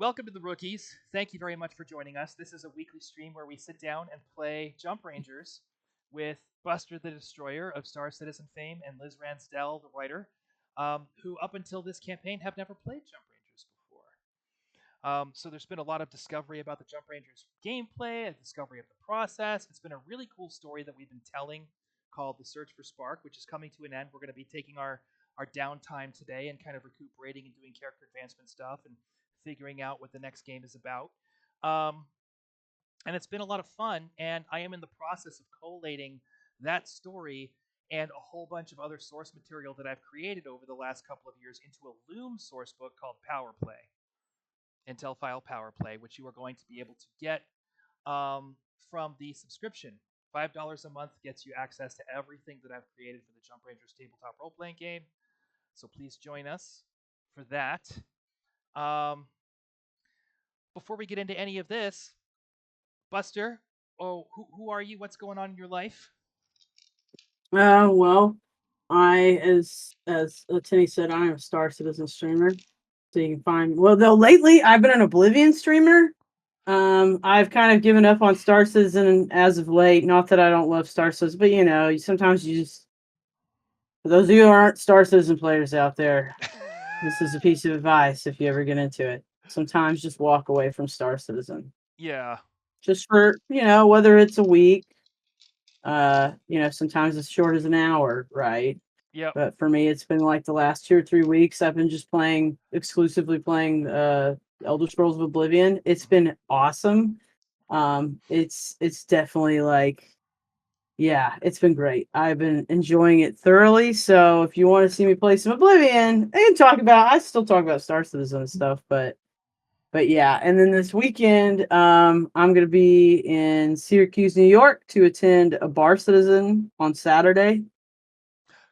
Welcome to the rookies. Thank you very much for joining us. This is a weekly stream where we sit down and play Jump Rangers with Buster the Destroyer of Star Citizen fame and Liz Ransdell, the writer, who up until this campaign have never played Jump Rangers before. So there's been a lot of discovery about the Jump Rangers gameplay, a discovery of the process. It's been a really cool story that we've been telling called The Search for Spark, which is coming to an end. We're going to be taking our downtime today and kind of recuperating and doing character advancement stuff and figuring out what the next game is about. Um, and it's been a lot of fun, and I am in the process of collating that story and a whole bunch of other source material that I've created over the last couple of years into a Lume source book called Power Play, Intel File Power Play, which you are going to be able to get um, from the subscription. $5 a month gets you access to everything that I've created for the Jump Rangers tabletop role playing game. So please join us for that. Um, Before we get into any of this, Buster, who are you? What's going on in your life? Well, I as Tinny said, I am a Star Citizen streamer. So you can find though lately I've been an Oblivion streamer. I've kind of given up on Star Citizen as of late. Not that I don't love Star Citizen, but sometimes you just for those of you who aren't Star Citizen players out there, this is a piece of advice if you ever get into it. Sometimes just walk away from Star Citizen. Yeah. Just for, whether it's a week, sometimes as short as an hour, right? Yep. But for me, it's been like the last 2 or 3 weeks. I've been just exclusively playing Elder Scrolls of Oblivion. It's been awesome. It's definitely like, yeah, it's been great. I've been enjoying it thoroughly. So if you want to see me play some Oblivion, I still talk about Star Citizen and stuff, but yeah. And then this weekend, I'm gonna be in Syracuse, New York, to attend a Bar Citizen on Saturday.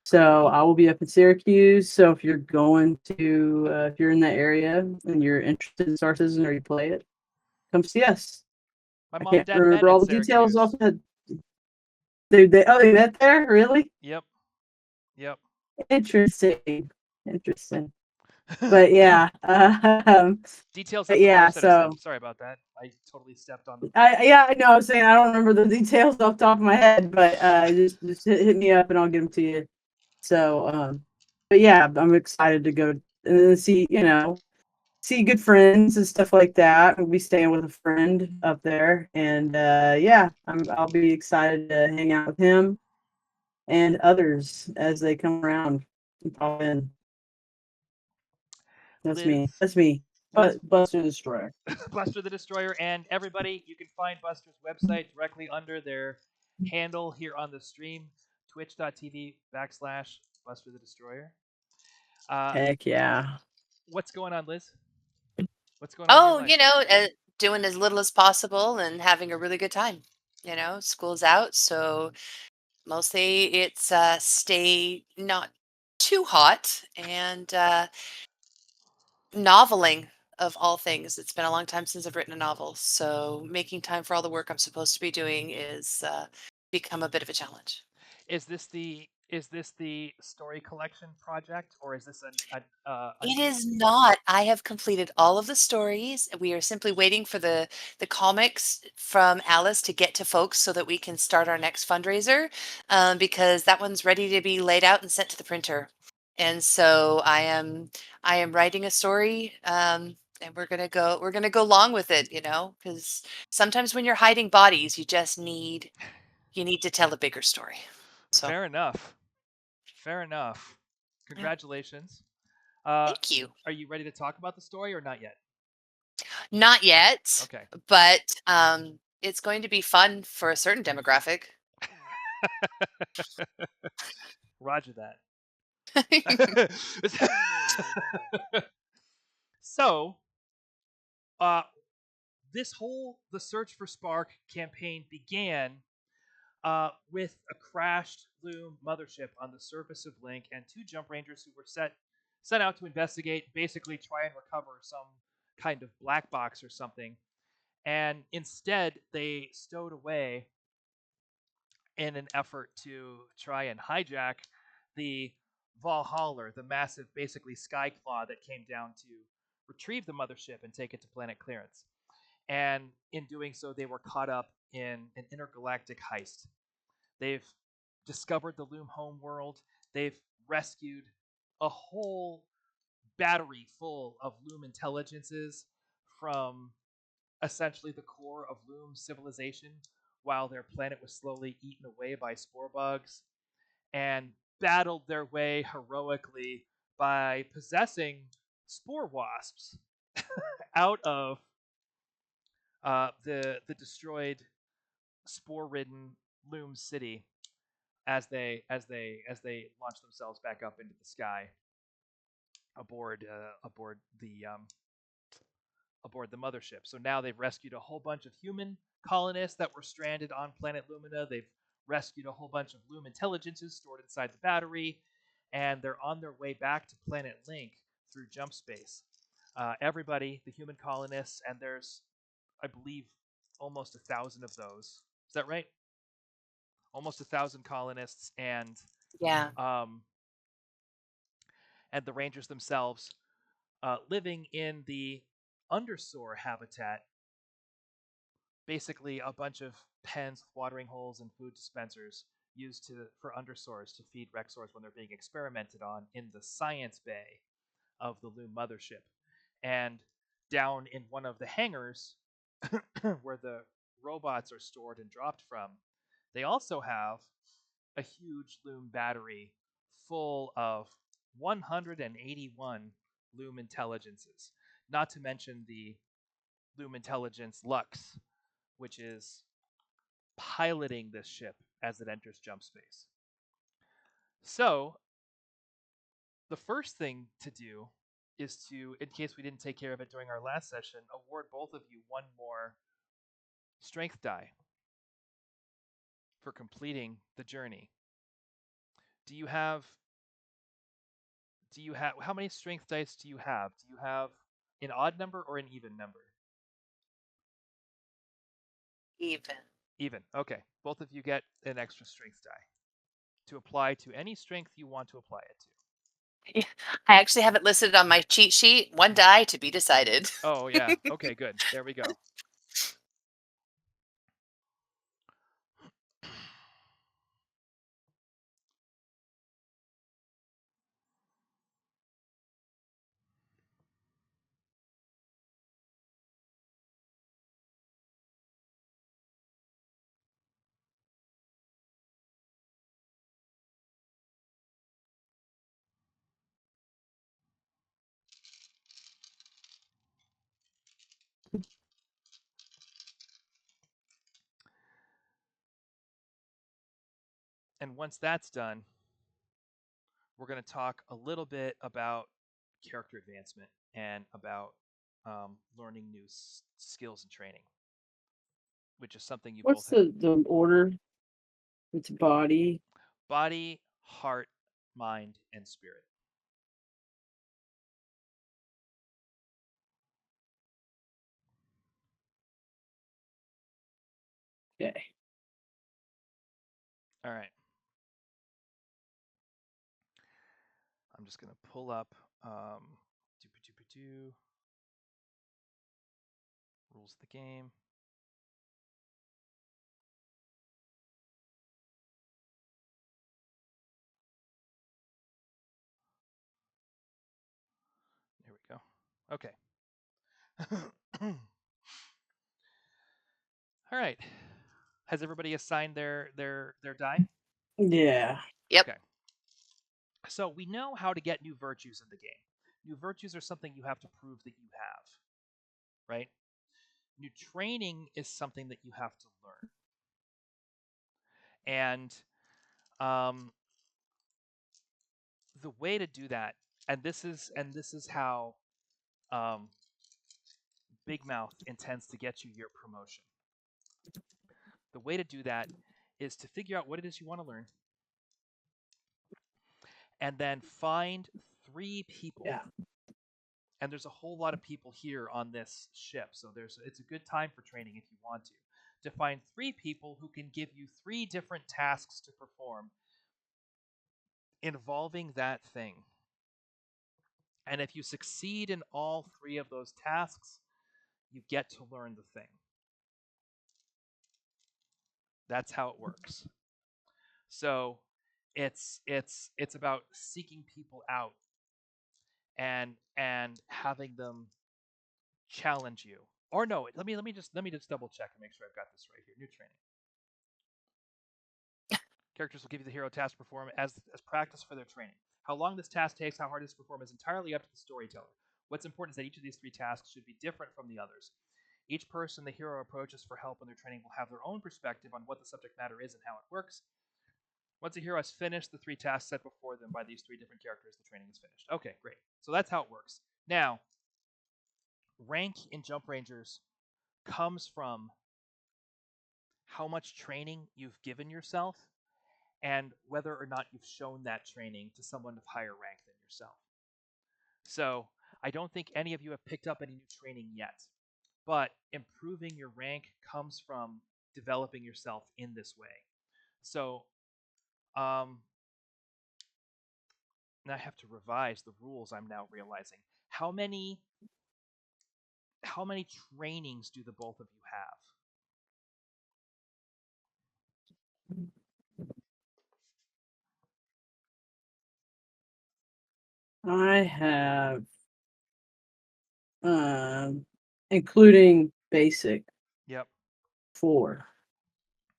So Cool. I will be up in Syracuse. So if you're if you're in that area and you're interested in Star Citizen or you play it, come see us. My I mom and can't dad met remember in all the details off Syracuse. the head. They met there? Really? Yep. Yep. Interesting. Interesting. But yeah. Details But of the Bar yeah, Citizen. so Sorry about that. I totally stepped on the. I know I'm saying I don't remember the details off the top of my head, but just hit me up and I'll get them to you. So but yeah, I'm excited to go and then see good friends and stuff like that. We'll be staying with a friend up there, and yeah, I'll be excited to hang out with him and others as they come around and pop in. That's Liz. me. That's me. Liz. But Buster Destroyer. Buster the Destroyer, and everybody, you can find Buster's website directly under their handle here on the stream, twitch.tv/Buster the Destroyer. Uh, Heck yeah. what's going on, Liz? What's going on in your Oh, life? doing as little as possible and having a really good time. School's out, so mostly it's stay not too hot and noveling of all things. It's been a long time since I've written a novel, so making time for all the work I'm supposed to be doing is become a bit of a challenge. Is this the story collection project, or is this a It new? is not. I have completed all of the stories. We are simply waiting for the comics from Alice to get to folks so that we can start our next fundraiser, because that one's ready to be laid out and sent to the printer. And so I am writing a story, and we're gonna go along with it, because sometimes when you're hiding bodies, you need to tell a bigger story. So Fair enough. Fair enough. yeah, Congratulations. Uh, thank you. are you ready to talk about the story or not yet? Not yet, Okay. but it's going to be fun for a certain demographic. Roger that. So, uh, this whole The Search for Spark campaign began with a crashed Lume mothership on the surface of Link and two Jump Rangers who were set out to investigate, basically try and recover some kind of black box or something. And instead, they stowed away in an effort to try and hijack the Valhalla, the massive, basically sky claw that came down to retrieve the mothership and take it to planet clearance. And in doing so, they were caught up in an intergalactic heist. They've discovered the Lume homeworld. They've rescued a whole battery full of Lume intelligences from essentially the core of Lume civilization while their planet was slowly eaten away by spore bugs, and battled their way heroically by possessing spore wasps out of the destroyed spore-ridden Lume city as they launch themselves back up into the sky aboard the mothership. So now they've rescued a whole bunch of human colonists that were stranded on planet Lumina. They've rescued a whole bunch of Lume intelligences stored inside the battery, and they're on their way back to Planet Link through jump space. Everybody, the human colonists, and there's, I believe, almost 1,000 of those. Is that right? Almost 1,000 colonists, Yeah. um, and the Rangers themselves living in the undersoar habitat, basically a bunch of pens with watering holes and food dispensers used for undersoars to feed Rexors when they're being experimented on in the science bay of the Lume mothership. And down in one of the hangars where the robots are stored and dropped from, they also have a huge Lume battery full of 181 Lume intelligences, not to mention the Lume intelligence Lux, which is piloting this ship as it enters jump space. So, the first thing to do is to, in case we didn't take care of it during our last session, award both of you one more strength die for completing the journey. Do you have how many strength dice do you have? Do you have an odd number or an even number? Even. Even. Okay. Both of you get an extra strength die to apply to any strength you want to apply it to. I actually have it listed on my cheat sheet. One die to be decided. Oh, yeah. Okay, good. There we go. And once that's done, we're going to talk a little bit about character advancement and about learning new skills and training, which is something you both What's have. the order? It's body. Body, heart, mind, and spirit. Okay. All right. I'm just going to pull up rules of the game. There we go. Okay. All right. Has everybody assigned their die? Yeah. Yep. Okay. So we know how to get new virtues in the game. New virtues are something you have to prove that you have, right? New training is something that you have to learn. And the way to do that, and this is how Big Mouth intends to get you your promotion. The way to do that is to figure out what it is you want to learn, and then find 3 people. Yeah. And there's a whole lot of people here on this ship, so it's a good time for training if you want to find 3 people who can give you 3 different tasks to perform involving that thing. And if you succeed in all 3 of those tasks, you get to learn the thing. That's how it works. So it's about seeking people out and having them challenge you. Or no, let me just double check and make sure I've got this right here. New training. Characters will give you the hero task to perform as practice for their training. How long this task takes, how hard it is to perform is entirely up to the storyteller. What's important is that each of these 3 tasks should be different from the others. Each person the hero approaches for help in their training will have their own perspective on what the subject matter is and how it works. Once a hero has finished the 3 tasks set before them by these 3 different characters, the training is finished. Okay, great. So that's how it works. Now, rank in Jump Rangers comes from how much training you've given yourself and whether or not you've shown that training to someone of higher rank than yourself. So, I don't think any of you have picked up any new training yet, but improving your rank comes from developing yourself in this way. So, um, and I have to revise the rules. I'm now realizing how many trainings do the both of you have? I have, including basic, Yep. 4.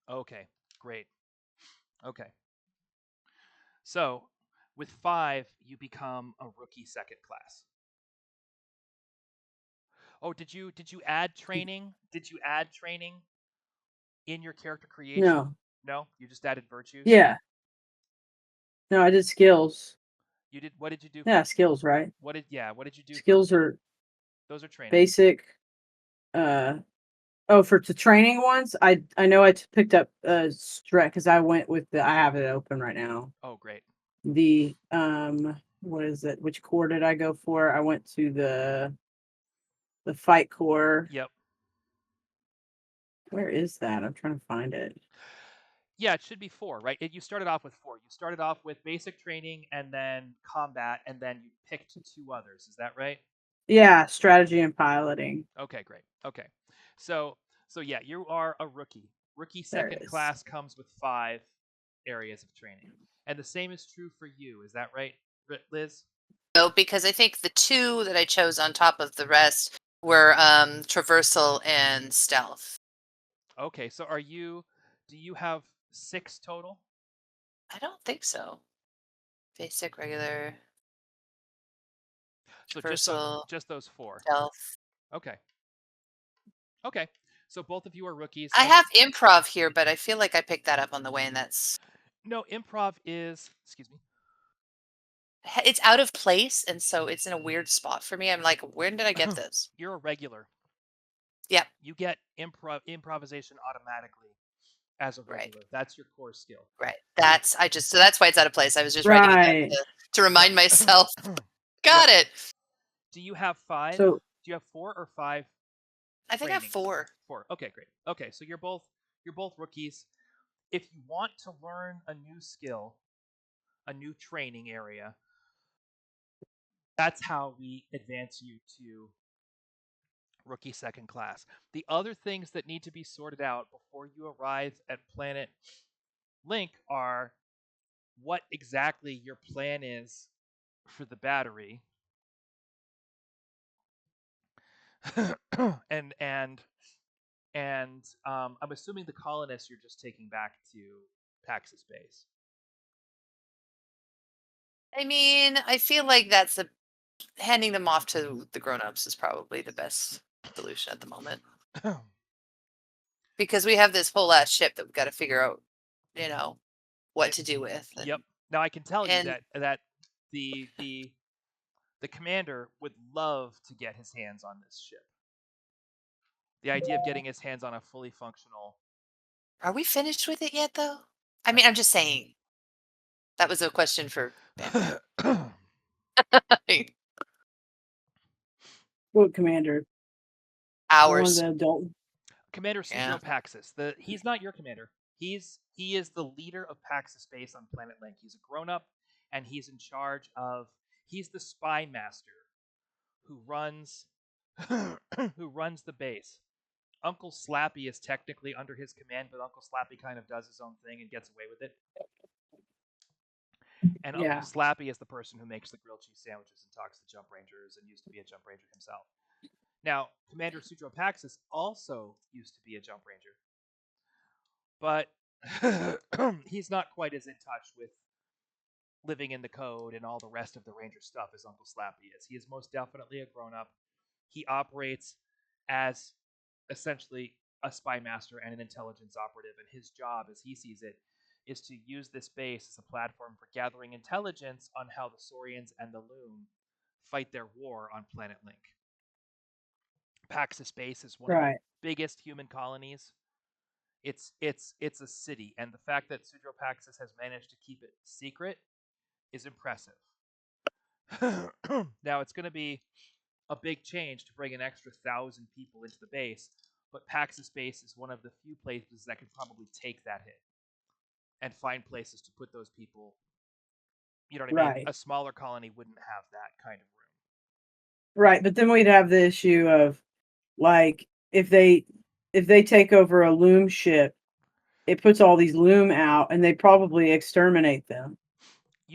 Okay. Great. Okay. So, with 5, you become a rookie second class. Oh, did you add training? Did you add training in your character creation? No. No, you just added virtues. Yeah. No, I did skills. You did. What did you do? Yeah, skills, right? What did you do Skills for? are Those are training. basic. Oh, for the training ones, I know I picked up stretch because I went with the. I have it open right now. Oh, great. The what is it? Which core did I go for? I went to the fight core. Yep. Where is that? I'm trying to find it. Yeah, it should be 4, right? You started off with 4. You started off with basic training and then combat, and then you picked 2 others. Is that right? Yeah, strategy and piloting. Okay, great. Okay, so yeah, you are a rookie. Rookie There it second is. class comes with 5 areas of training, and the same is true for you. Is that right, Liz? No, because I think the 2 that I chose on top of the rest were traversal and stealth. Okay, so do you have 6 total? I don't think so. Basic, regular, So traversal, just those 4. stealth. Okay. Okay. So both of you are rookies. I have improv here, but I feel like I picked that up on the way, and that's No, improv is, excuse me. it's out of place, and so it's in a weird spot for me. I'm like, when did I get this? You're a regular. Yep. You get improvisation automatically as a Right. regular. That's your core skill. Right. That's why it's out of place. I was just writing it down Right. to remind myself. Got it. Do you have 5? So Do you have 4 or 5? I think I have Training. 4. 4. Okay, great. Okay, so you're both rookies. If you want to learn a new skill, a new training area, that's how we advance you to rookie second class. The other things that need to be sorted out before you arrive at Planet Link are what exactly your plan is for the battery. and I'm assuming the colonists you're just taking back to Pax's base. I mean, I feel like handing them off to the grown-ups is probably the best solution at the moment. Because we have this whole ass ship that we've got to figure out, what to do with. Yep. Now I can tell you And that the commander would love to get his hands on this ship. The idea of getting his hands on a fully functional. are we finished with it yet, though? I mean, I'm just saying. That was a question for Bam Bam. what commander? The one Ours. the adult. Commander Yeah. Sergio Paxis. He's not your commander. He is the leader of Paxis base on Planet Link. He's a grown up, and he's in charge of. He's the spy master who runs who runs the base. Uncle Slappy is technically under his command, but Uncle Slappy kind of does his own thing and gets away with it. And Uncle Yeah. Slappy is the person who makes the grilled cheese sandwiches and talks to Jump Rangers and used to be a Jump Ranger himself. Now, Commander Sutropaxis also used to be a Jump Ranger, but he's not quite as in touch with living in the code and all the rest of the Ranger stuff as Uncle Slappy is. He is most definitely a grown up. He operates as essentially a spy master and an intelligence operative, and his job, as he sees it, is to use this base as a platform for gathering intelligence on how the Saurians and the Lume fight their war on Planet Link. Paxis Base is one of the biggest human colonies. It's a city, and the fact that Sudropaxis has managed to keep it secret is impressive. Now it's going to be a big change to bring an extra 1,000 people into the base, but Paxis Base is one of the few places that could probably take that hit and find places to put those people. You know what I mean? A smaller colony wouldn't have that kind of room. Right, but then we'd have the issue of like if they take over a Lume ship, it puts all these Lume out, and they probably exterminate them.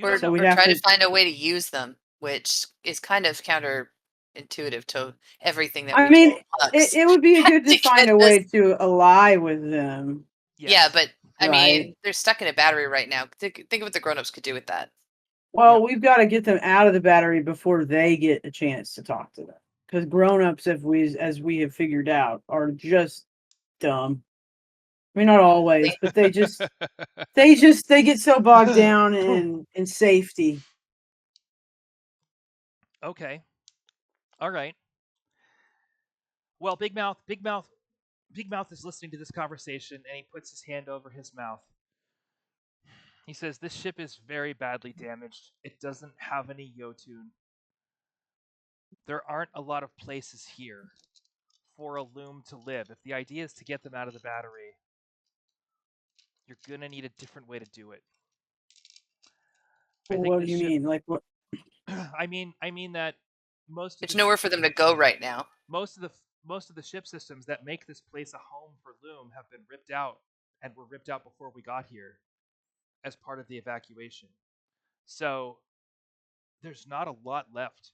Or try to find a way to use them, which is kind of counterintuitive to everything that we told Hux. It would be good to find a way to ally with them. Yes. Yeah, but I mean, they're stuck in a battery right now. Think of what the grown-ups could do with that. Well, we've got to get them out of the battery before they get a chance to talk to them. Because grown-ups, as we have figured out, are just dumb. I mean, not always, but they get so bogged down in safety. Okay. All right. Well, Big Mouth is listening to this conversation, and he puts his hand over his mouth. He says, "This ship is very badly damaged. It doesn't have any Yotun. There aren't a lot of places here for a Lume to live. If the idea is to get them out of the battery, you're gonna need a different way to do it." What do you mean? Like what? I mean that there's nowhere for them to go right now. Most of the ship systems that make this place a home for Lume have been ripped out and were ripped out before we got here as part of the evacuation. So there's not a lot left.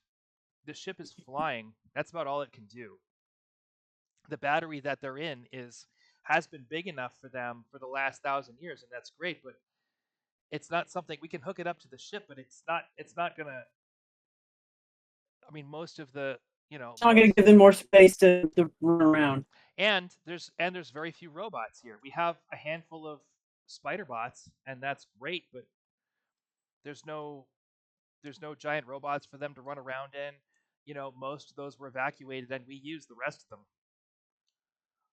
The ship is flying. That's about all it can do. The battery that they're in has been big enough for them for the last 1,000 years, and that's great, but it's not something we can hook it up to the ship, but it's not gonna. I mean, most of the it's not going to give them more space to run around. And there's very few robots here. We have a handful of spider bots, and that's great, but there's no giant robots for them to run around in. Most of those were evacuated, and we used the rest of them.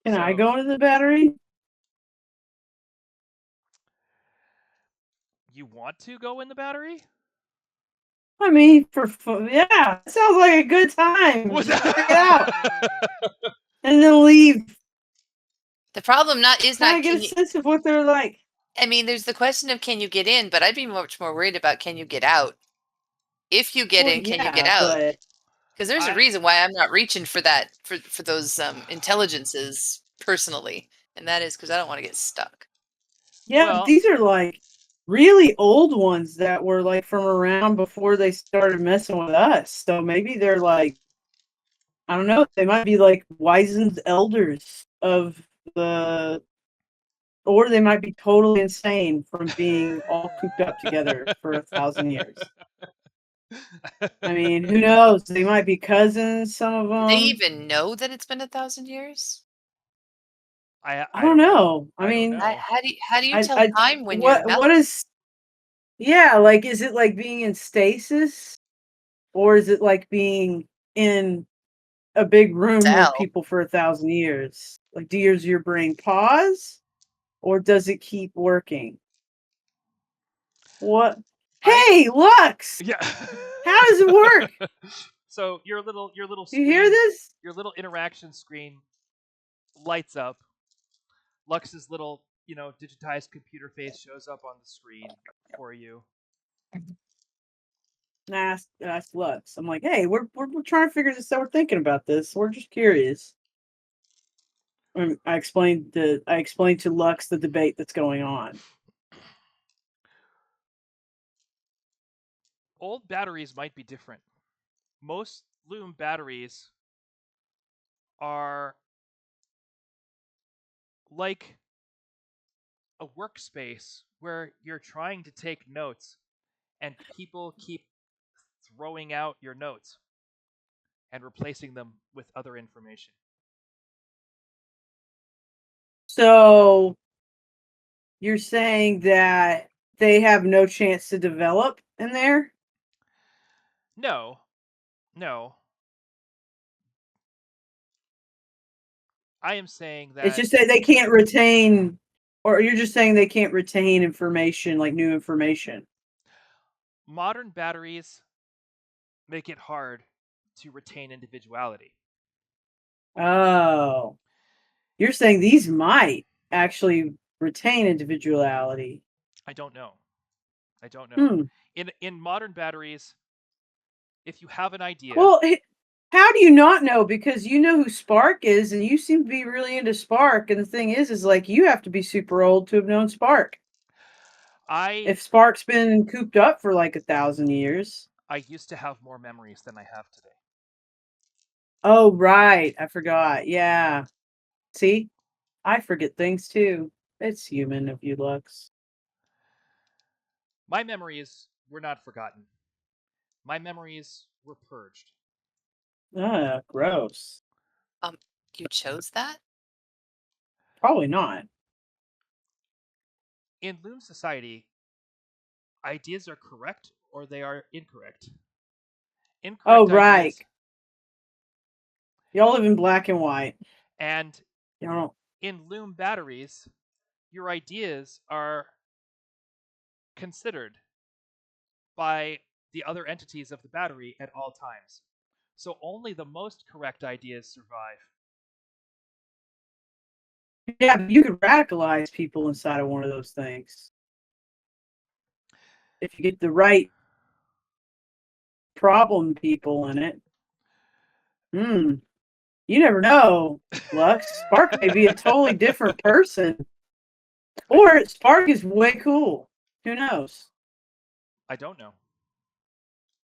Can I go into the battery? You want to go in the battery? I mean, yeah, it sounds like a good time. Check it out, and then leave. The problem is not. I get a sense of what they're like. I mean, there's the question of can you get in, but I'd be much more worried about can you get out. If you get in, can you get out? Because there's a reason why I'm not reaching for that for those intelligences personally, and that is because I don't want to get stuck. Yeah, these are like really old ones that were like from around before they started messing with us. So maybe they're like, I don't know, they might be like wizened elders of the, or they might be totally insane from being all cooped up together for 1,000 years. I mean, who knows? They might be cousins, some of them. Do they even know that it's been 1,000 years? I don't know. I mean, how do you tell time when you're what is? Yeah, like is it like being in stasis, or is it like being in a big room with people for 1,000 years? Like, does your brain pause, or does it keep working? What? Hey, Lux! Yeah. How does it work? So your little screen, you hear this? Your little interaction screen lights up. Lux's little, digitized computer face shows up on the screen for you. And I asked Lux. I'm like, hey, we're trying to figure this out. We're thinking about this. We're just curious. And I explained to Lux the debate that's going on. Old batteries might be different. Most Lume batteries are like a workspace where you're trying to take notes and people keep throwing out your notes and replacing them with other information. So you're saying that they have no chance to develop in there? No, no. I am saying It's that just that they can't retain, or you're just saying they can't retain information, like new information. modern batteries make it hard to retain individuality. Oh, you're saying these might actually retain individuality. I don't know. I don't know. Hmm. In modern batteries, if you have an idea, Well, how do you not know? Because you know who Spark is, and you seem to be really into Spark. And the thing is like you have to be super old to have known Spark. I If Spark's been cooped up for like 1,000 years. I used to have more memories than I have today. Oh, right. I forgot. Yeah. See, I forget things too. It's human of you, Lux. My memories were not forgotten. My memories were purged. Ah, gross. You chose that? Probably not. In Loom society, ideas are correct or they are incorrect. Oh, Incorrect right. ideas, Y'all live in black and white. and Y'all don't. in Loom batteries, your ideas are considered by the other entities of the battery at all times. So only the most correct ideas survive. Yeah, but you could radicalize people inside of one of those things if you get the right problem people in it. Hmm. You never know, Lux. Spark may be a totally different person, or Spark is way cool. Who knows? I don't know.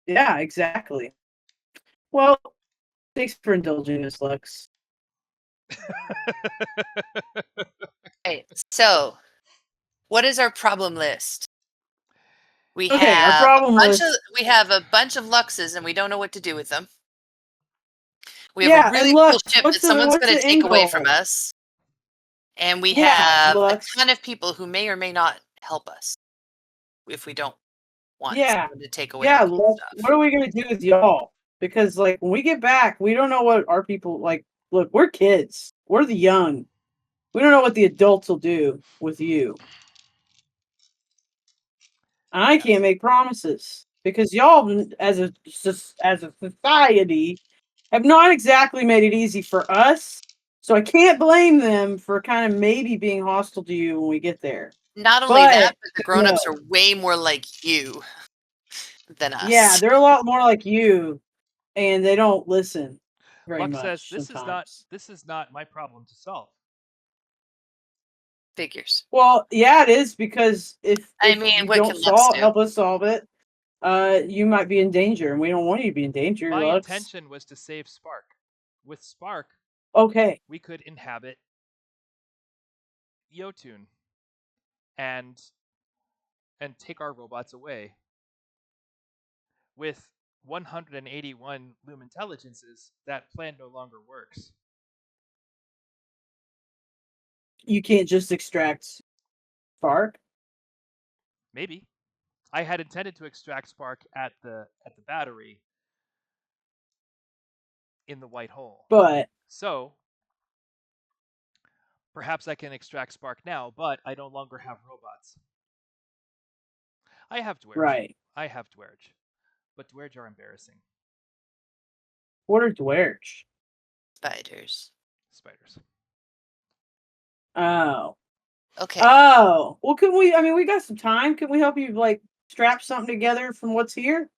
Yeah, exactly. Well, thanks for indulging us, Lux. Okay, so what is our problem list? We Okay, our have problem list. we have a bunch of Luxes and we don't know what to do with them. We have a Yeah, really and cool Lux, ship that someone's what's going the to take end away from goal? us. And we Yeah, have a Lux. ton of people who may or may not help us if we don't want Yeah, someone to take away our yeah, cool Lux. What stuff. are we gonna do with y'all? Because like when we get back, we don't know what our people like. Look, we're kids. We're the young. We don't know what the adults will do with you. And I can't Yes. make promises because y'all, as a society, have not exactly made it easy for us. So I can't blame them for kind of maybe being hostile to you when we get there. Not only that, But but the no, grown-ups are way more like you than yeah, us. they're a lot more like you, and they don't listen very Lux says much sometimes. this is not my problem to solve. Figures. Well, yeah, it is because I if mean, you what don't can Lux do? help us solve it, you might be in danger, and we don't want you to be in danger, My Lux. intention was to save Spark. With Spark, Okay, we could inhabit Yotun and take our robots away. With 181 Loom intelligences, that plan no longer works. you can't just extract Spark. Maybe. I had intended to extract Spark at the battery in the white hole. But So perhaps I can extract Spark now, but I no longer have robots. I have Dwerge. right, I have Dwerge. But Dwerge are embarrassing. what are dwerge? Spiders. Spiders. Oh, Okay. oh. Well, can we? I mean, we got some time. Can we help you like strap something together from what's here?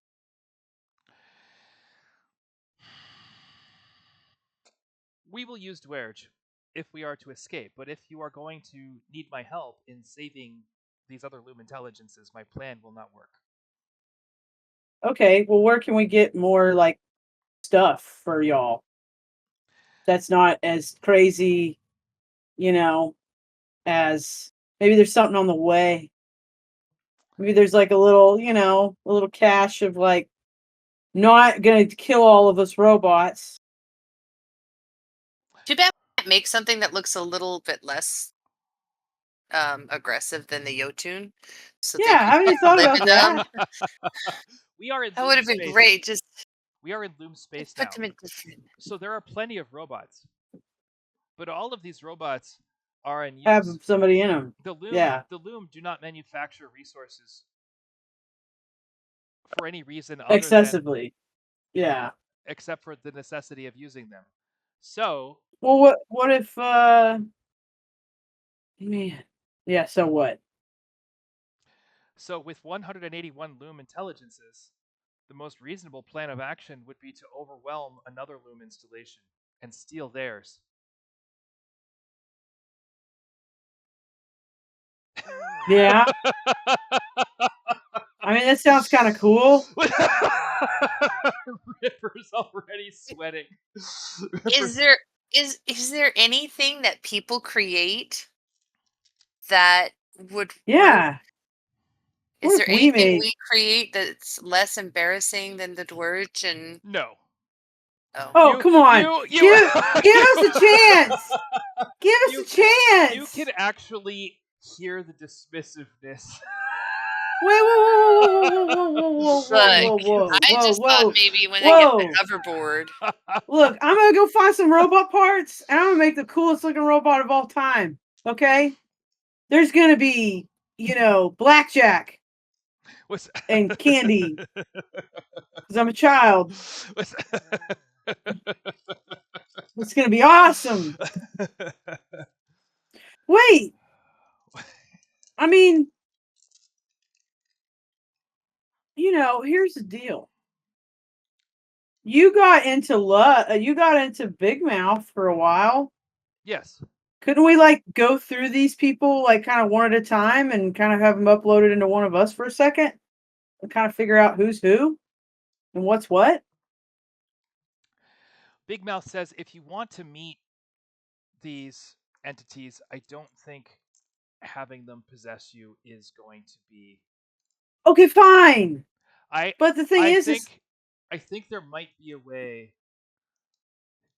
We will use Dwerge if we are to escape, but if you are going to need my help in saving these other Lume intelligences, my plan will not work. Okay, well, where can we get more like stuff for y'all? That's not as crazy, you know, as maybe there's something on the way. Maybe there's like a little, a little cache of like not gonna kill all of us robots. Too bad we can't make something that looks a little bit less aggressive than the Yotun, so they Yeah, could haven't you thought live about in them. that? We are in That would Lume have been space. great. Just We are in Lume space put now. them in different. So there are plenty of robots, but all of these robots are in Have use. somebody in them. The Lume, Yeah, the Lume do not manufacture resources for any reason other than excessively. Yeah. except for the necessity of using them. So, Well, what if man? Yeah. So what? so with 181 Lume intelligences, the most reasonable plan of action would be to overwhelm another Lume installation and steal theirs. Yeah. I mean, that sounds kind of cool. Ripper's already sweating. Is there is there anything that people create that would work? Yeah. Is What there if we anything made? we create that's less embarrassing than the Dwerge? And No. oh, Oh, You come on! you you Give us a chance! Give us a you you chance! can actually hear the dismissiveness. Wait, look, I whoa, just thought whoa, maybe when they get the whoa. hoverboard. Look, I'm gonna go find some robot parts and I'm gonna make the coolest looking robot of all time. Okay? There's gonna be, blackjack What's and candy because I'm a child. what's It's gonna be awesome. Wait, I mean, here's the deal. You got into Big Mouth for a while. Yes. Couldn't we like go through these people like kind of one at a time and kind of have them uploaded into one of us for a second and kind of figure out who's who and what's what? Big Mouth says if you want to meet these entities, I don't think having them possess you is going to be. Okay, fine. I But the thing I is think I think there might be a way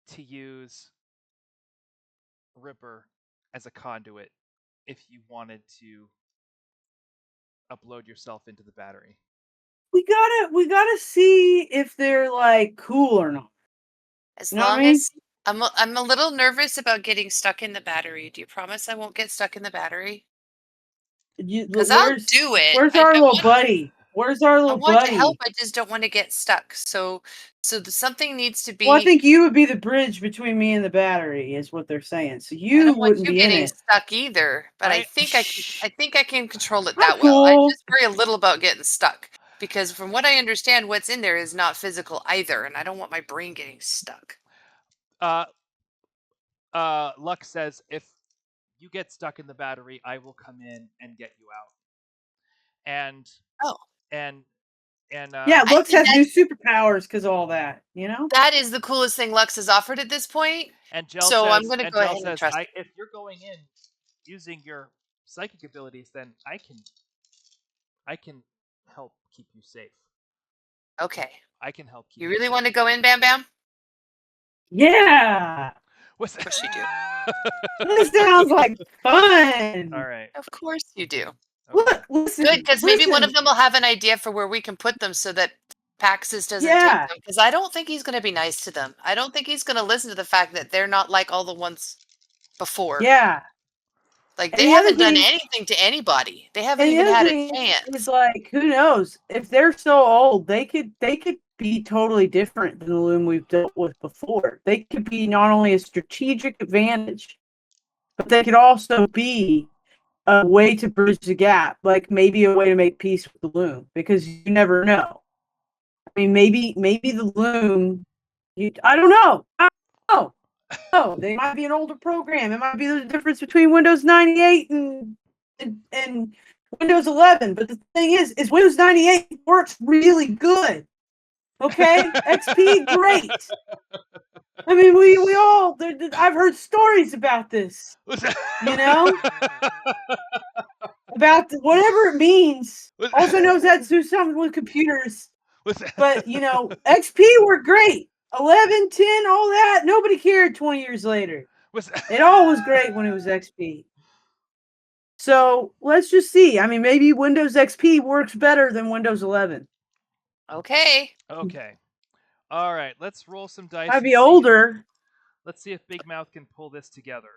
to use Ripper as a conduit if you wanted to upload yourself into the battery. we gotta see if they're like cool or not. As You know what I long mean? as I'm a little nervous about getting stuck in the battery. Do you promise I won't get stuck in the battery? Because I'll do it. Where's our little buddy? Where's our I little want to help. buddy? I just don't want to get stuck. Something needs to Well, I be. think you would be the bridge between me and the battery, is what they're saying. So I you don't want wouldn't you be in getting it. stuck either, but I I think I can. I think I can control it I'm that well. I cool. just worry a little about getting stuck because, from what I understand, what's in there is not physical either, and I don't want my brain getting stuck. uh Luck says if you get stuck in the battery, I will come in and get you out. And Oh, and and Yeah, I Lux think has new superpowers because of all that, you know? that is the coolest thing Lux has offered at this point. So I'm going to go Gel ahead and says trust I if you're going in using your psychic abilities, then I can help keep you safe. it. Okay. I can help keep You you really safe. want to go in, Bam Bam? Yeah. What's Of course you do. This sounds like fun. All right. Of course you do. Okay. Look, listen, Good, because maybe one of listen. them will have an idea for where we can put them so that Paxis doesn't take Yeah, them. Because I don't think he's going to be nice to them. I don't think he's going to listen to the fact that they're not like all the ones before. yeah. Like And they the other haven't done thing, anything to anybody. They haven't and the even other had a thing is chance. like, who knows? If they're so old, they could be totally different than the Loom we've dealt with before. They could be not only a strategic advantage, but they could also be a way to bridge the gap, like maybe a way to make peace with the Loom, because you never know. I mean, maybe the Loom. I don't know. I don't know. know. They might be an older program. It might be the difference between Windows 98 and Windows 11. But the thing is Windows 98 works really good. Okay, XP, great. I mean, we all. I've heard stories about this. You know, about whatever it means. Also knows how to do something with computers. But XP worked great. 11, 10, all that. Nobody cared 20 years later. It all was great when it was XP. So let's just see. I mean, maybe Windows XP works better than Windows 11. Okay. Okay. All right. Let's roll some dice. I'd and be see- older. Let's see if Big Mouth can pull this together.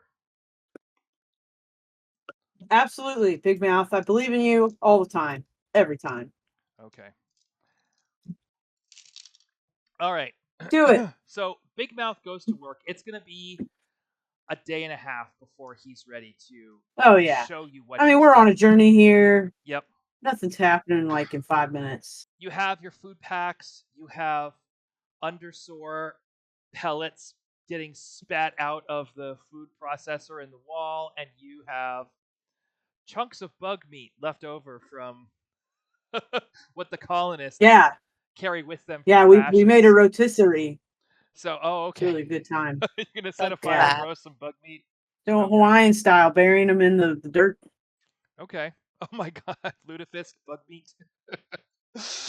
Absolutely, Big Mouth. I believe in you all the time. Every time. Okay. All right. Do it. So Big Mouth goes to work. It's going to be a day and a half before he's ready to show you what I mean, he's we're on done. a journey here. Yep. Nothing's happening like in 5 minutes. You have your food packs. You have undersore pellets getting spat out of the food processor in the wall, and you have chunks of bug meat left over from what the colonists carry with them. Yeah, for we made a rations. rotisserie. So, It's really a good time. You're gonna set a fire Yeah. and roast some bug meat. Doing Hawaiian style, burying them in the dirt. Okay. Oh my God, lutefisk bug meat.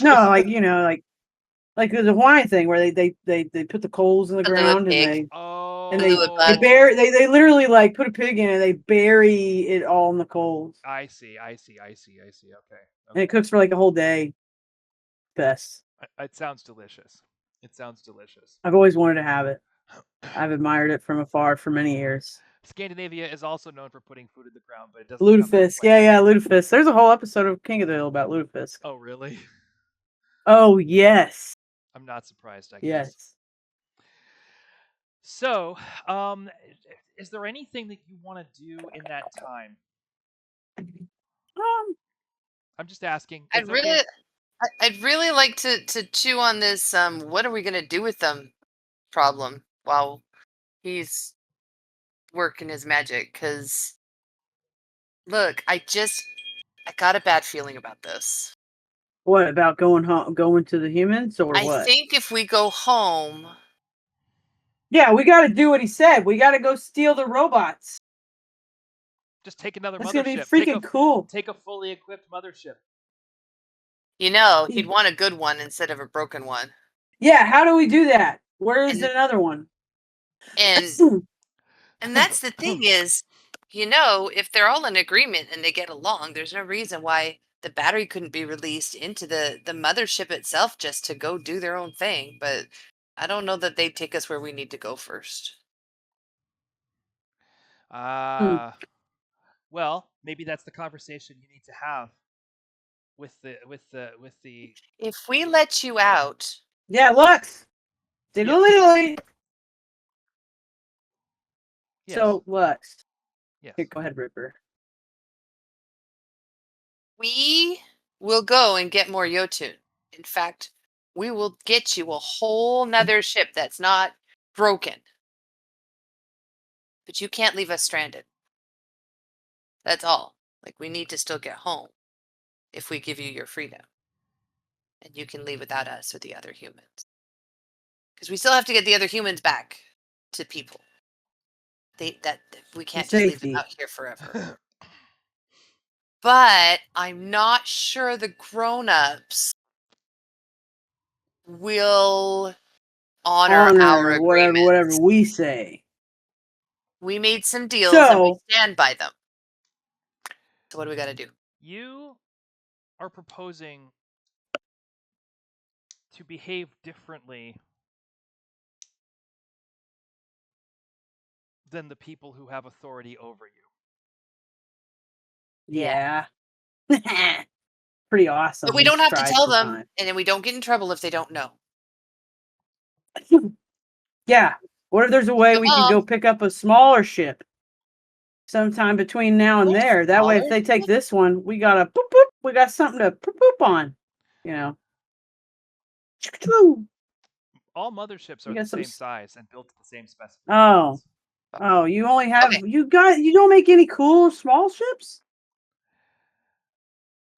No, like there's a Hawaiian thing where they put the coals in the A Lua ground and pig. they Oh. and they Lua bug. bury they literally like put a pig in and they bury it all in the coals. I see. Okay. And it cooks for like a whole day. Best. It sounds delicious. I've always wanted to have it. I've admired it from afar for many years. Scandinavia is also known for putting food in the ground, but it doesn't. Lutefisk. Yeah, lutefisk. There's a whole episode of King of the Hill about lutefisk. Oh, really? Oh, yes. I'm not surprised, I guess. Yes. So, is there anything that you want to do in that time? I'm just asking. I'd really like to chew on this. What are we gonna do with them? Problem while he's working his magic. Cause look, I got a bad feeling about this. What about going to the humans or I what? think if we go home. Yeah, we got to do what he said. We got to go steal the robots. Just take another That's mothership. Gonna be freaking cool. Take a fully equipped mothership. He'd want a good one instead of a broken one. Yeah, how do we do that? Where is another one? And that's the thing is, if they're all in agreement and they get along, there's no reason why the battery couldn't be released into the mothership itself just to go do their own thing. But I don't know that they'd take us where we need to go first. Well, maybe that's the conversation you need to have with the. If we let you out. Yeah, Lux. Literally. Yes. So Lux. Yes. Here, go ahead, Ripper. We will go and get more Yotun. In fact, we will get you a whole nother ship that's not broken. But you can't leave us stranded. That's all. Like, we need to still get home if we give you your freedom. And you can leave without us or the other humans. Because we still have to get the other humans back to people. We can't just leave them out here forever. But I'm not sure the grown-ups will honor our agreements. Whatever we say. We made some deals and we stand by them. So what do we got to do? You are proposing to behave differently than the people who have authority over you. Yeah. Pretty awesome. But we don't have to tell them, and then we don't get in trouble if they don't know. Yeah. What if there's a way we can go pick up a smaller ship sometime between now and there? That way, if they take this one, we got a boop boop. We got something to boop boop on. All motherships You are the got some. same size and built to the same Oh, specifications. oh, you only have Okay. you don't make any cool small ships?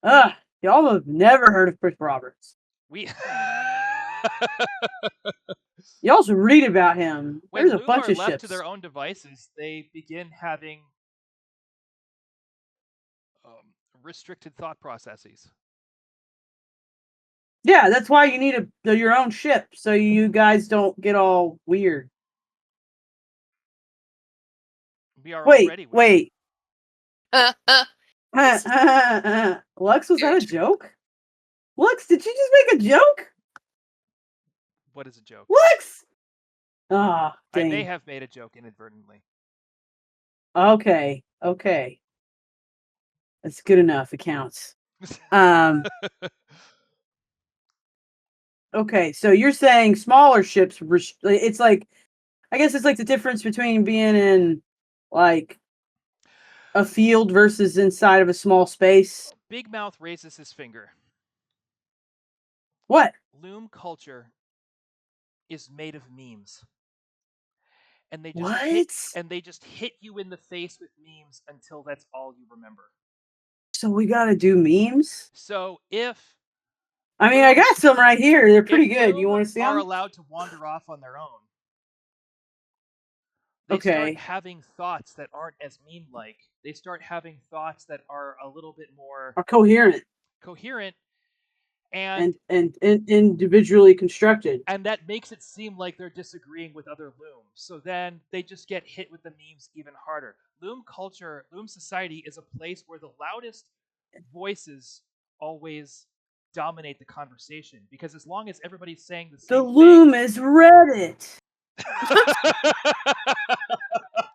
Ugh, y'all have never heard of Chris Roberts. We Y'all should read about him. when There's a Lume bunch are of left to ships. their own devices, they begin having restricted thought processes. Yeah, that's why you need your own ship, so you guys don't get all weird. We are Wait, already weird. wait. This is Lux, was that very a joke? Lux, did you just make a joke? What is a joke? Lux! Ah, I may dang. have made a joke inadvertently. Okay. That's good enough. It counts. Okay, so you're saying smaller ships, it's like, I guess it's like the difference between being in like a field versus inside of a small space. Big Mouth raises his finger. What? Lume culture is made of memes. And they just hit you in the face with memes until that's all you remember. So we gotta do memes? So if I mean, I got some right here. They're pretty if good. You Lume want to see are them? allowed to wander off on their own, they start having thoughts that aren't as meme-like. They start having thoughts that are a little bit more Are coherent and and individually constructed. and that makes it seem like they're disagreeing with other Looms. So then they just get hit with the memes even harder. Loom culture, Loom society is a place where the loudest voices always dominate the conversation, because as long as everybody's saying the same The Loom thing, is Reddit.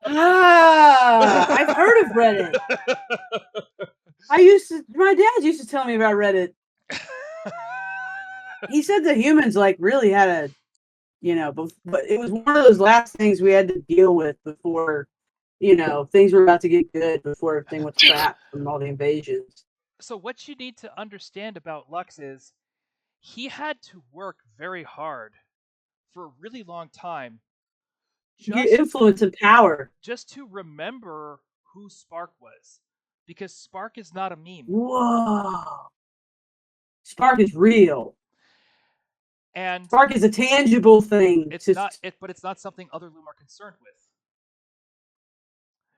I've heard of Reddit. My dad used to tell me about Reddit. He said the humans like really had a, but it was one of those last things we had to deal with before, things were about to get good, before everything went crap from all the invasions. So what you need to understand about Lux is he had to work very hard for a really long time Get influence and power. just to remember who Spark was, because Spark is not a meme. Whoa. Spark is real. And Spark is a tangible thing. But it's not something other Loom are concerned with.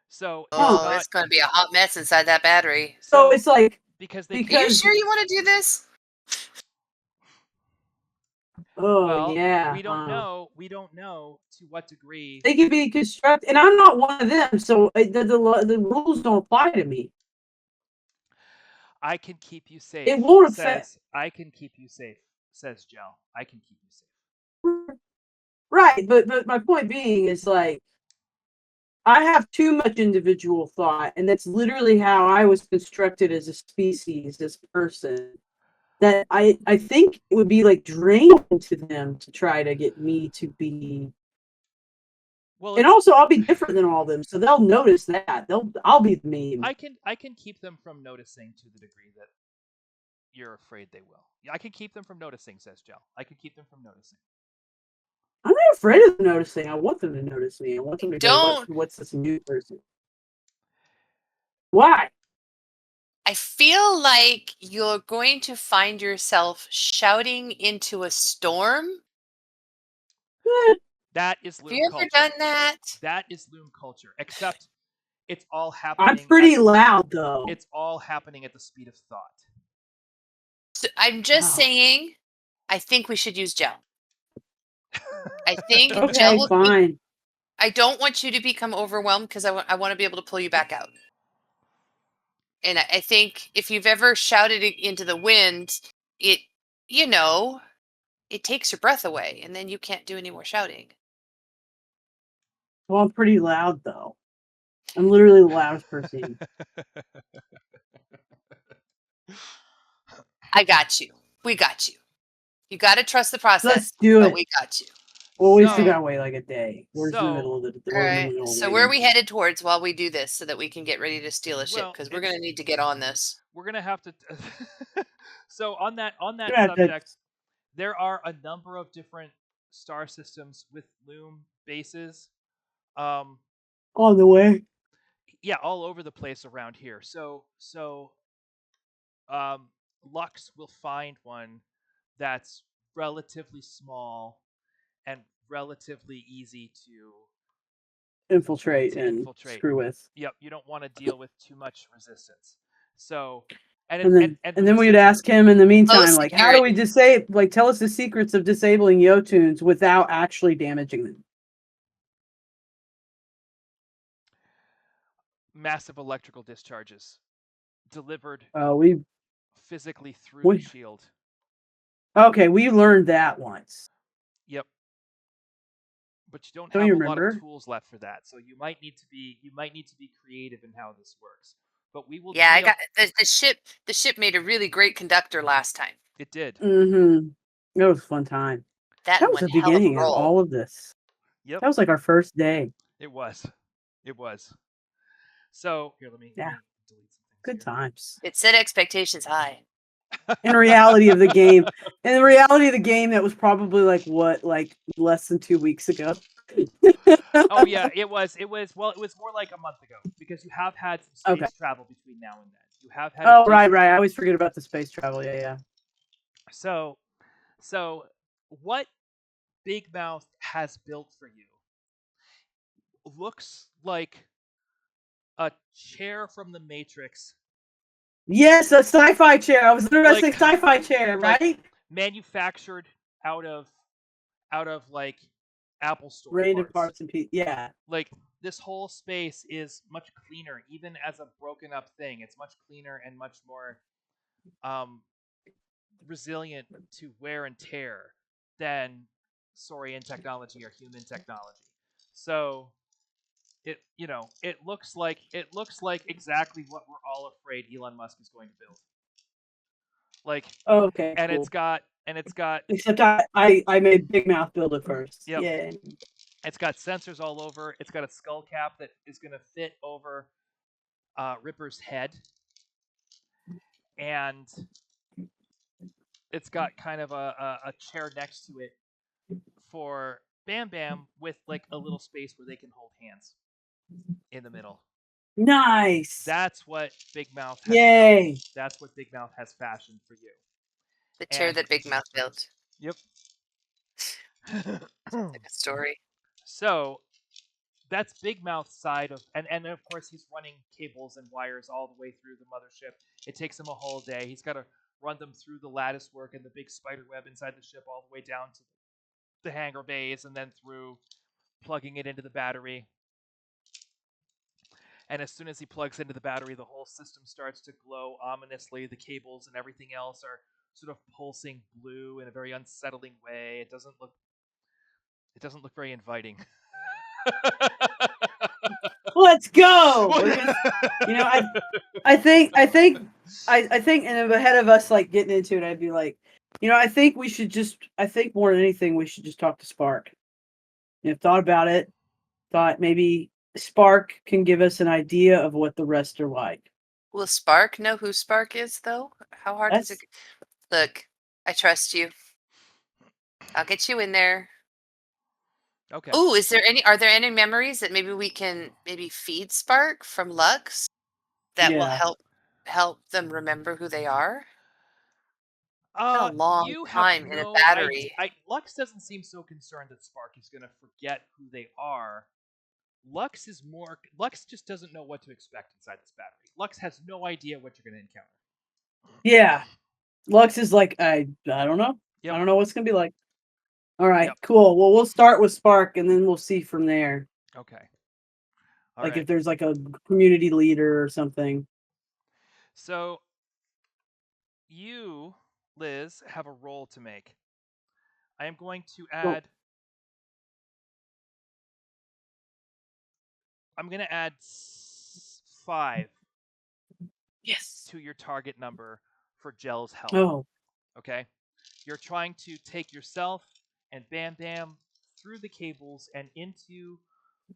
So it's going to be a hot mess inside that battery. So it's like, because are you sure you want to do this? Oh, well, yeah. We don't know to what degree they can be constructed, and I'm not one of them, so the rules don't apply to me. I can keep you safe. It won't affect. I can keep you safe, says Gel. I can keep you safe. Right, but my point being is like, I have too much individual thought, and that's literally how I was constructed as a species, as a person. That I think it would be like draining to them to try to get me to be. Well, and also I'll be different than all of them, so they'll notice that. I'll be the meme. I can keep them from noticing to the degree that you're afraid they will. I can keep them from noticing, says Gel. I can keep them from noticing. I'm not afraid of them noticing. I want them to notice me. I want them to go, what's this new person? Why? I feel like you're going to find yourself shouting into a storm. That is Loom culture. Have you ever done that? That is Loom culture, except it's all happening. I'm pretty loud, though. It's all happening at the speed of thought. So I'm just saying, I think we should use Gel. I think Gel will fine. I don't want you to become overwhelmed, because I want to be able to pull you back out. And I think if you've ever shouted into the wind, it takes your breath away, and then you can't do any more shouting. Well, I'm pretty loud, though. I'm literally the loudest person. I got you. We got you. You got to trust the process. Let's do it. We got you. Well, we still gotta wait like a day. We're in the middle of the All right. So where are we headed towards while we do this, so that we can get ready to steal a ship? Because we're going to need to get on this. We're going to have to. So on that subject, there are a number of different star systems with Lume bases. Um, On the way. yeah, all over the place around here. Um, Lux will find one that's relatively small and relatively easy Infiltrate to and infiltrate. screw with. Yep, you don't want to deal with too much resistance. So, And then and and with the then we'd ask him in the Low meantime, like, how do we security. disable, like, tell us the secrets of disabling Yotunes without actually damaging them. massive electrical discharges delivered We physically through the we shield. okay, we learned that once. Yep. But you don't Don't have you a lot of remember? tools left for that, so you might need to be creative in how this works. But we will Yeah, be I able. got the ship. The ship made a really great conductor last time. It did. Mm-hmm. It was a fun time. That That and was one the hell of a beginning of roll. all of this. Yep. That was like our first day. It was. It was. So here, let Yeah, me delete some things good here. times. It set expectations high. In reality of the game, that was probably like less than 2 weeks ago. Oh yeah, it was. It was. Well, it was more like a month ago because you have had some Okay. space travel between now and then. You have had. Oh, right. I always forget about the space travel. Yeah. So, what Big Mouth has built for you looks like a chair from the Matrix, Yes, a sci-fi chair. I was literally like saying sci-fi chair, like right? manufactured out of like Apple Store Random parts. parts and pieces. Yeah. Like this whole space is much cleaner, even as a broken up thing. It's much cleaner and much more um, resilient to wear and tear than Saurian technology or human technology. So it looks like exactly what we're all afraid Elon Musk is going to build. Like, Okay, and cool. it's got Except I made Big Mouth build it first. yep, Yeah. it's got sensors all over. It's got a skull cap that is going to fit over Ripper's head, and it's got kind of a chair next to it for Bam Bam with like a little space where they can hold hands in the middle. Nice. That's what Big Mouth has built. Yay. That's what Big Mouth has fashioned for you. The chair And that Big Mouth built. yep. Like a story. So that's Big Mouth's side of, and of course he's running cables and wires all the way through the mothership. It takes him a whole day. He's got to run them through the lattice work and the big spider web inside the ship all the way down to the hangar bays and then through plugging it into the battery. And as soon as he plugs into the battery, the whole system starts to glow ominously. The cables and everything else are sort of pulsing blue in a very unsettling way. It doesn't look very inviting. Let's go. We're gonna, I think and ahead of us like getting into it, I'd be like, I think more than anything we should just talk to Spark. Thought about it. Thought maybe Spark can give us an idea of what the rest are like. Will Spark know who Spark is, though? How hard is it? Look, I trust you. I'll get you in there. Okay. Oh, are there any memories that maybe we can feed Spark from Lux that will help them remember who they are? It's been a long You have time in a no idea. battery. Lux doesn't seem so concerned that Spark is going to forget who they are. Lux just doesn't know what to expect inside this battery. Lux has no idea what you're going to encounter. Yeah. Lux is like, I don't know. Yep. I don't know what's gonna be like. All right, Yep. cool. Well, we'll start with Spark and then we'll see from there. Okay. If there's like a community leader or something. So you, Liz, have a roll to make. I am going to add. I'm going to add 5. Yes. To your target number for Gel's help. Oh. Okay. You're trying to take yourself and Bam Bam through the cables and into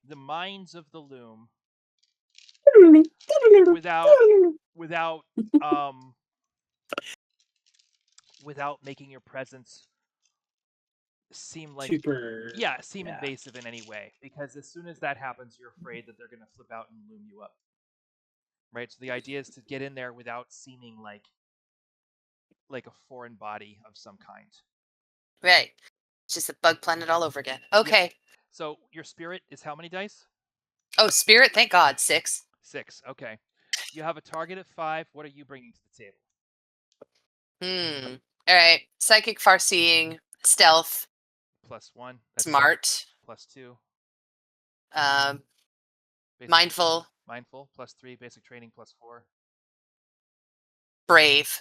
the minds of the Lume without without making your presence seem like super. seem Yeah. invasive in any way, because as soon as that happens, you're afraid that they're going to flip out and loom you up, right? So the idea is to get in there without seeming like a foreign body of some kind. Right. It's just a bug planet all over again. Yep. Okay. So your spirit is how many dice? Oh, spirit, thank God, 6. 6. Okay. You have a target of 5. What are you bringing to the table? All right. Psychic, far-seeing, stealth, +1. That's smart, +2. um, Basic mindful, mindful. +3. Basic training. +4. brave.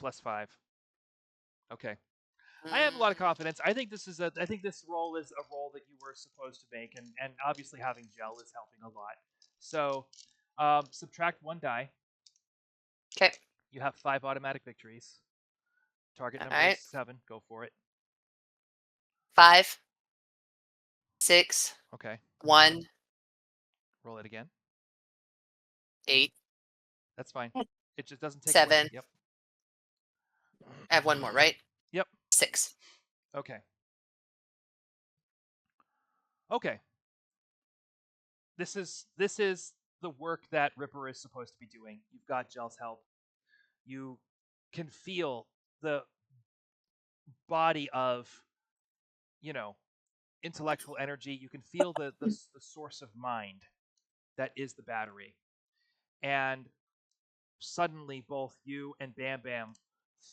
+5. Okay. I have a lot of Mm, confidence. I think this role is a role that you were supposed to make, and obviously having gel is helping a lot. So subtract 1 die. Okay. You have 5 automatic victories. Target All number is right. 7. Go for it. 5, 6, Okay. 1, Roll it again. 8, That's fine. It just doesn't take away. 7. Yep. I have one more, right? Yep. 6. Okay. Okay. This is the work that Ripper is supposed to be doing. You've got Gel's help. You can feel the body of, you know, intellectual energy. You can feel the source of mind that is the battery. And suddenly both you and Bam Bam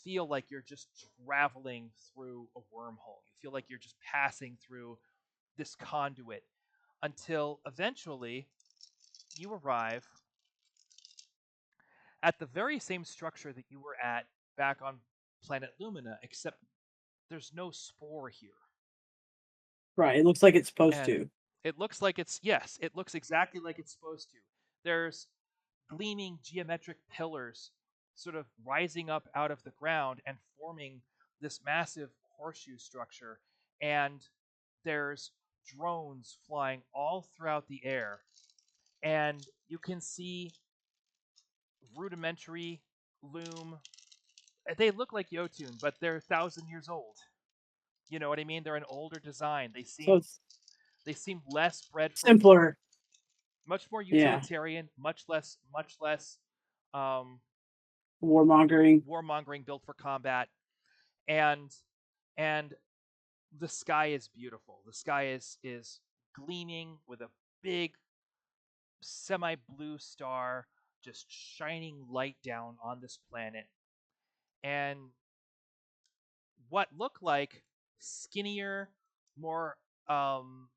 feel like you're just traveling through a wormhole. You feel like you're just passing through this conduit until eventually you arrive at the very same structure that you were at back on planet Lumina, except there's no spore here. Right. It looks like it's supposed And to. it looks like yes, it looks exactly like it's supposed to. There's gleaming geometric pillars sort of rising up out of the ground and forming this massive horseshoe structure. And there's drones flying all throughout the air. And you can see rudimentary Lume. They look like Yotun, but they're 1,000 years old. You know what I mean? They're an older design. So it's They seem less bred for war, simpler. much more Yeah. utilitarian, much less um, Warmongering. warmongering, built for combat, and and the sky is beautiful. The sky is gleaming with a big semi-blue star just shining light down on this planet, and what look like skinnier, more um,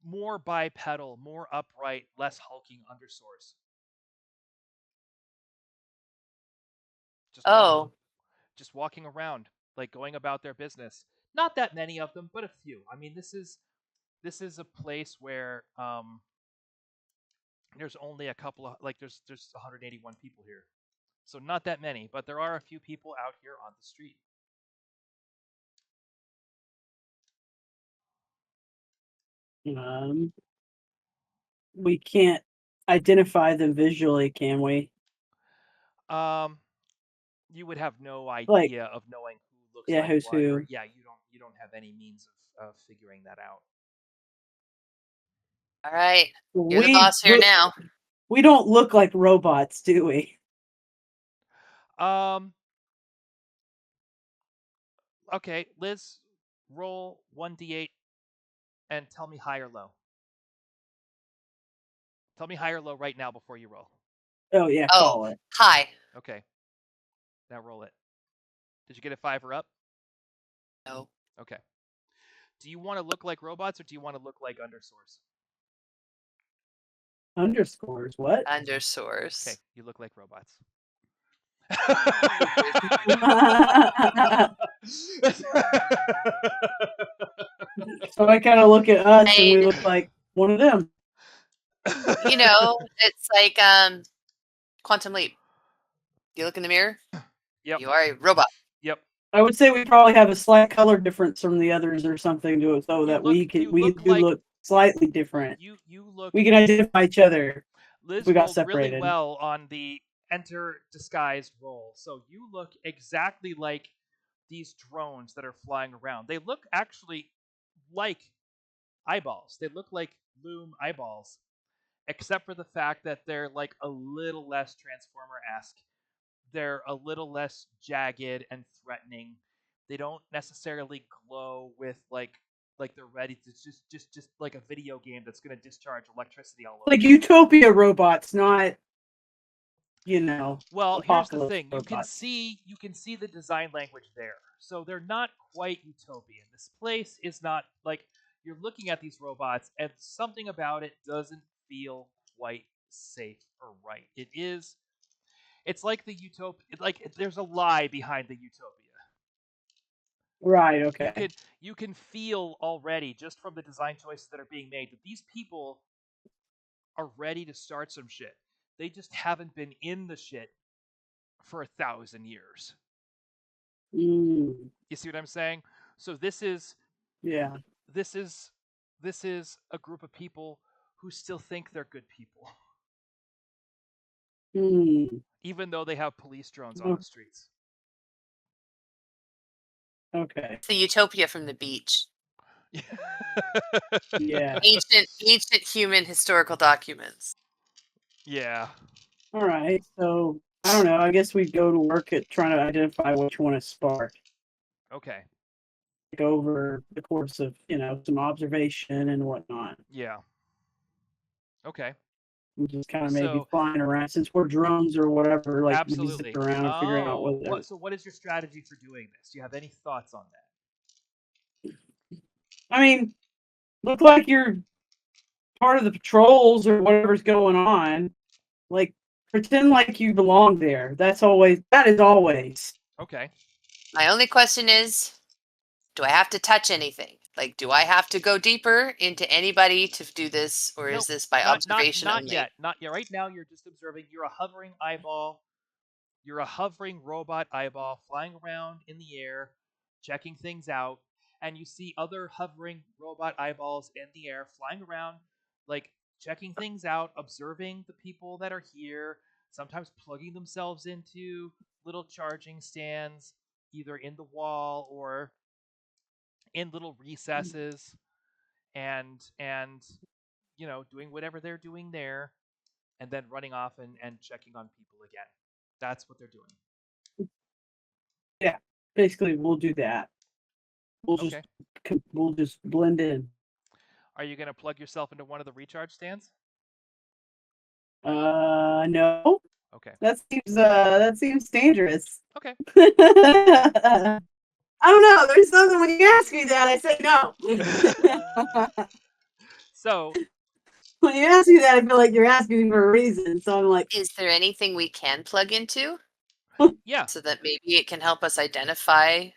more bipedal, more upright, less hulking undersource. Just walking, Oh, just walking around, like going about their business. Not that many of them, but a few. I mean, this is a place where there's only a couple of there's 181 people here, so not that many, but there are a few people out here on the street. Um, we can't identify them visually, can we? Um, you would have no Like, idea of knowing who looks yeah, like who's what, or who? yeah, you don't have any means of figuring that out. all right. You're the We boss here look. now. We don't look like robots, do we? Um, okay, Liz, roll 1d8 and tell me high or low. Tell me high or low right now before you roll. Oh yeah, Oh, call it. hi. Okay, now roll it. Did you get a 5 or up? No. Okay. Do you want to look like robots or do you want to look like undersource? Underscores. What? Okay, Undersource. you look like robots. So I kind of look at us, and I, we look like one of them. it's like Quantum Leap. You look in the mirror, Yep. you are a robot. Yep. I would say we probably have a slight color difference from the others, or something, to it, so You that look you we look do like look slightly different. you look We can identify each other if Liz we got rolled really separated. well on the enter disguised roll. So you look exactly like these drones that are flying around. They look actually like eyeballs. They look like Lume eyeballs, except for the fact that they're like a little less Transformer-esque. They're a little less jagged and threatening. They don't necessarily glow with like they're ready to just like a video game that's going to discharge electricity all over. Like Utopia robots, not Well, here's the apocalypse thing. robots. You can see the design language there. So they're not quite utopian. This place is not like you're looking at these robots and something about it doesn't feel quite safe or right. It's like the utopia, like there's a lie behind the utopia. Right. You Okay. could you can feel already just from the design choices that are being made that these people are ready to start some shit. They just haven't been in the shit for 1,000 years. Mm, You see what I'm saying? So this is yeah. this is this is a group of people who still think they're good people, Mm, even though they have police drones on the streets. okay. It's the utopia from the beach. Yeah. Ancient human historical documents. Yeah. All right. So I don't know. I guess we go to work at trying to identify which one is spark. Okay. Over the course of some observation and whatnot. Yeah. Okay. And just kind of maybe So flying around since we're drones or whatever. Like maybe zip absolutely. around and figure out Oh, whether. so what is your strategy for doing this? Do you have any thoughts on that? I mean, look like you're part of the patrols or whatever's going on. Like pretend like you belong there. That is always. Okay. My only question is, do I have to touch anything? Like, do I have to go deeper into anybody to do this, or is Nope. this by Not observation not only? yet. Not yet. Right now you're just observing. You're a hovering eyeball. You're a hovering robot eyeball flying around in the air, checking things out, and you see other hovering robot eyeballs in the air flying around, like checking things out, observing the people that are here, sometimes plugging themselves into little charging stands, either in the wall or in little recesses, and doing whatever they're doing there, and then running off and checking on people again. That's what they're doing. Yeah, basically we'll do that. Okay. We'll just blend in. Are you going to plug yourself into one of the recharge stands? No. Okay. That seems dangerous. Okay. I don't know. There's something when you ask me that I say no. So when you ask me that, I feel like you're asking me for a reason. So I'm like, Is there anything we can plug into yeah, so that maybe it can help us identify?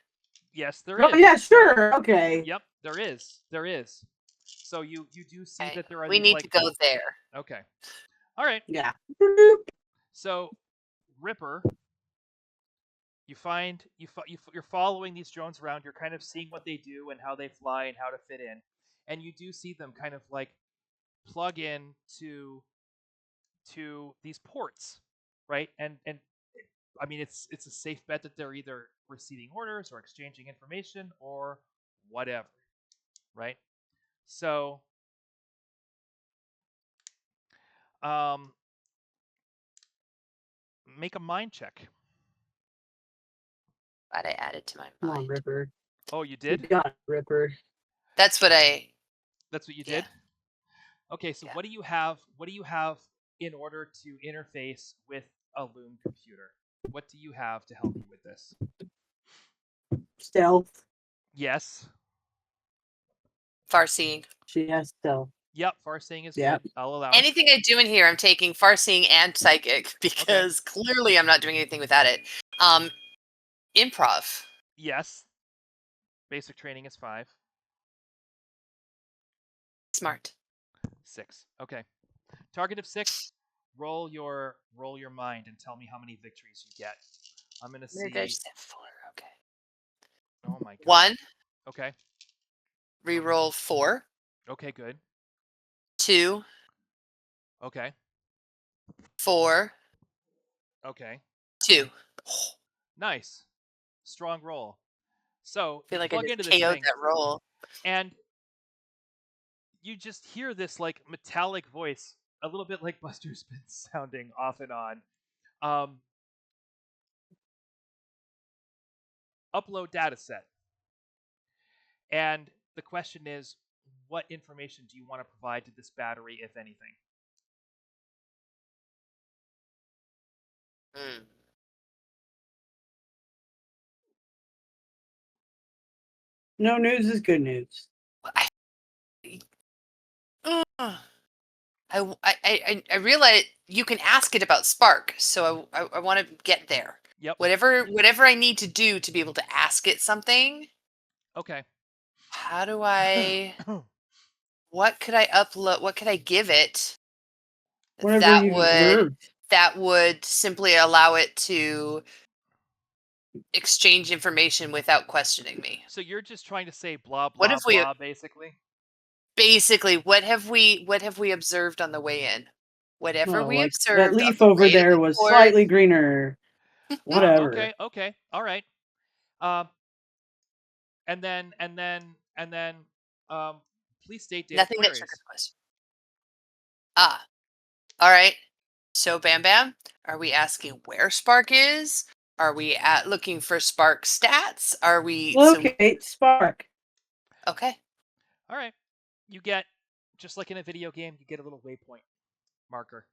yes, there oh is. yeah, So sure, okay. yep, there is. There is. So you do see Okay, that there are we these need to go there. okay. All right. Yeah. So Ripper, you find you're following these drones around. You're kind of seeing what they do and how they fly and how to fit in, and you do see them kind of like plug in to these ports, right? And I mean, it's a safe bet that they're either receiving orders or exchanging information or whatever, right? So, um, make a mind check. Glad I added to my Come on, mind. Ripper. Oh, you You did? got it, Ripper. That's what I. That's what you Yeah. did? Okay, so Yeah. what do you have? What do you have in order to interface with a Loom computer? What do you have to help you with this? Stealth. Yes. Farseeing. She has stealth. Yep, farseeing is Yep. good. I'll allow it. Anything I do in here, I'm taking farseeing and psychic because clearly I'm not doing anything without it. Improv. Yes. Basic training is 5. Smart. 6. Okay. Target of 6. Roll your mind and tell me how many victories you get. I'm gonna Where did I see. just have 4? Okay. Oh my god. 1, Okay. reroll 4. Okay, good. 2, Okay. 4, Okay. 2. Nice. Strong roll. So I feel you like I plug just into this KO'd thing, that roll. and you just hear this like metallic voice, a little bit like Buster's been sounding off and on. Um, Upload data set. And the question is, what information do you want to provide to this battery, if anything? Mm. No news is good news. I, Ugh. I realize you can ask it about Spark, so I want to get there. Yep. Whatever I need to do to be able to ask it something. Okay. How do I? What could I upload? What could I give it Whatever that you've would observed. simply allow it to exchange information without questioning me? So you're just trying to say blah What blah have we blah, basically? basically? What have we observed on the way in? Whatever Well, we like that observed on leaf the over way to there the was port. slightly greener. Whatever. Okay. All right. Um, and then, um, please state data Nothing that triggers queries. a question. Ah, all right. So, Bam Bam, are we asking where Spark is? Are we at looking for Spark stats? Are we so Locate Spark. okay? All right. You get, just like in a video game, you get a little waypoint marker.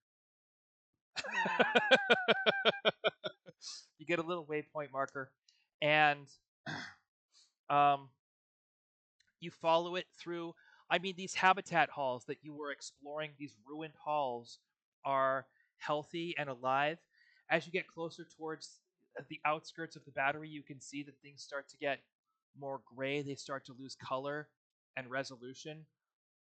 You get a little waypoint marker, and um, you follow it through. I mean, these habitat halls that you were exploring, these ruined halls, are healthy and alive. As you get closer towards the outskirts of the battery, you can see that things start to get more gray. They start to lose color and resolution,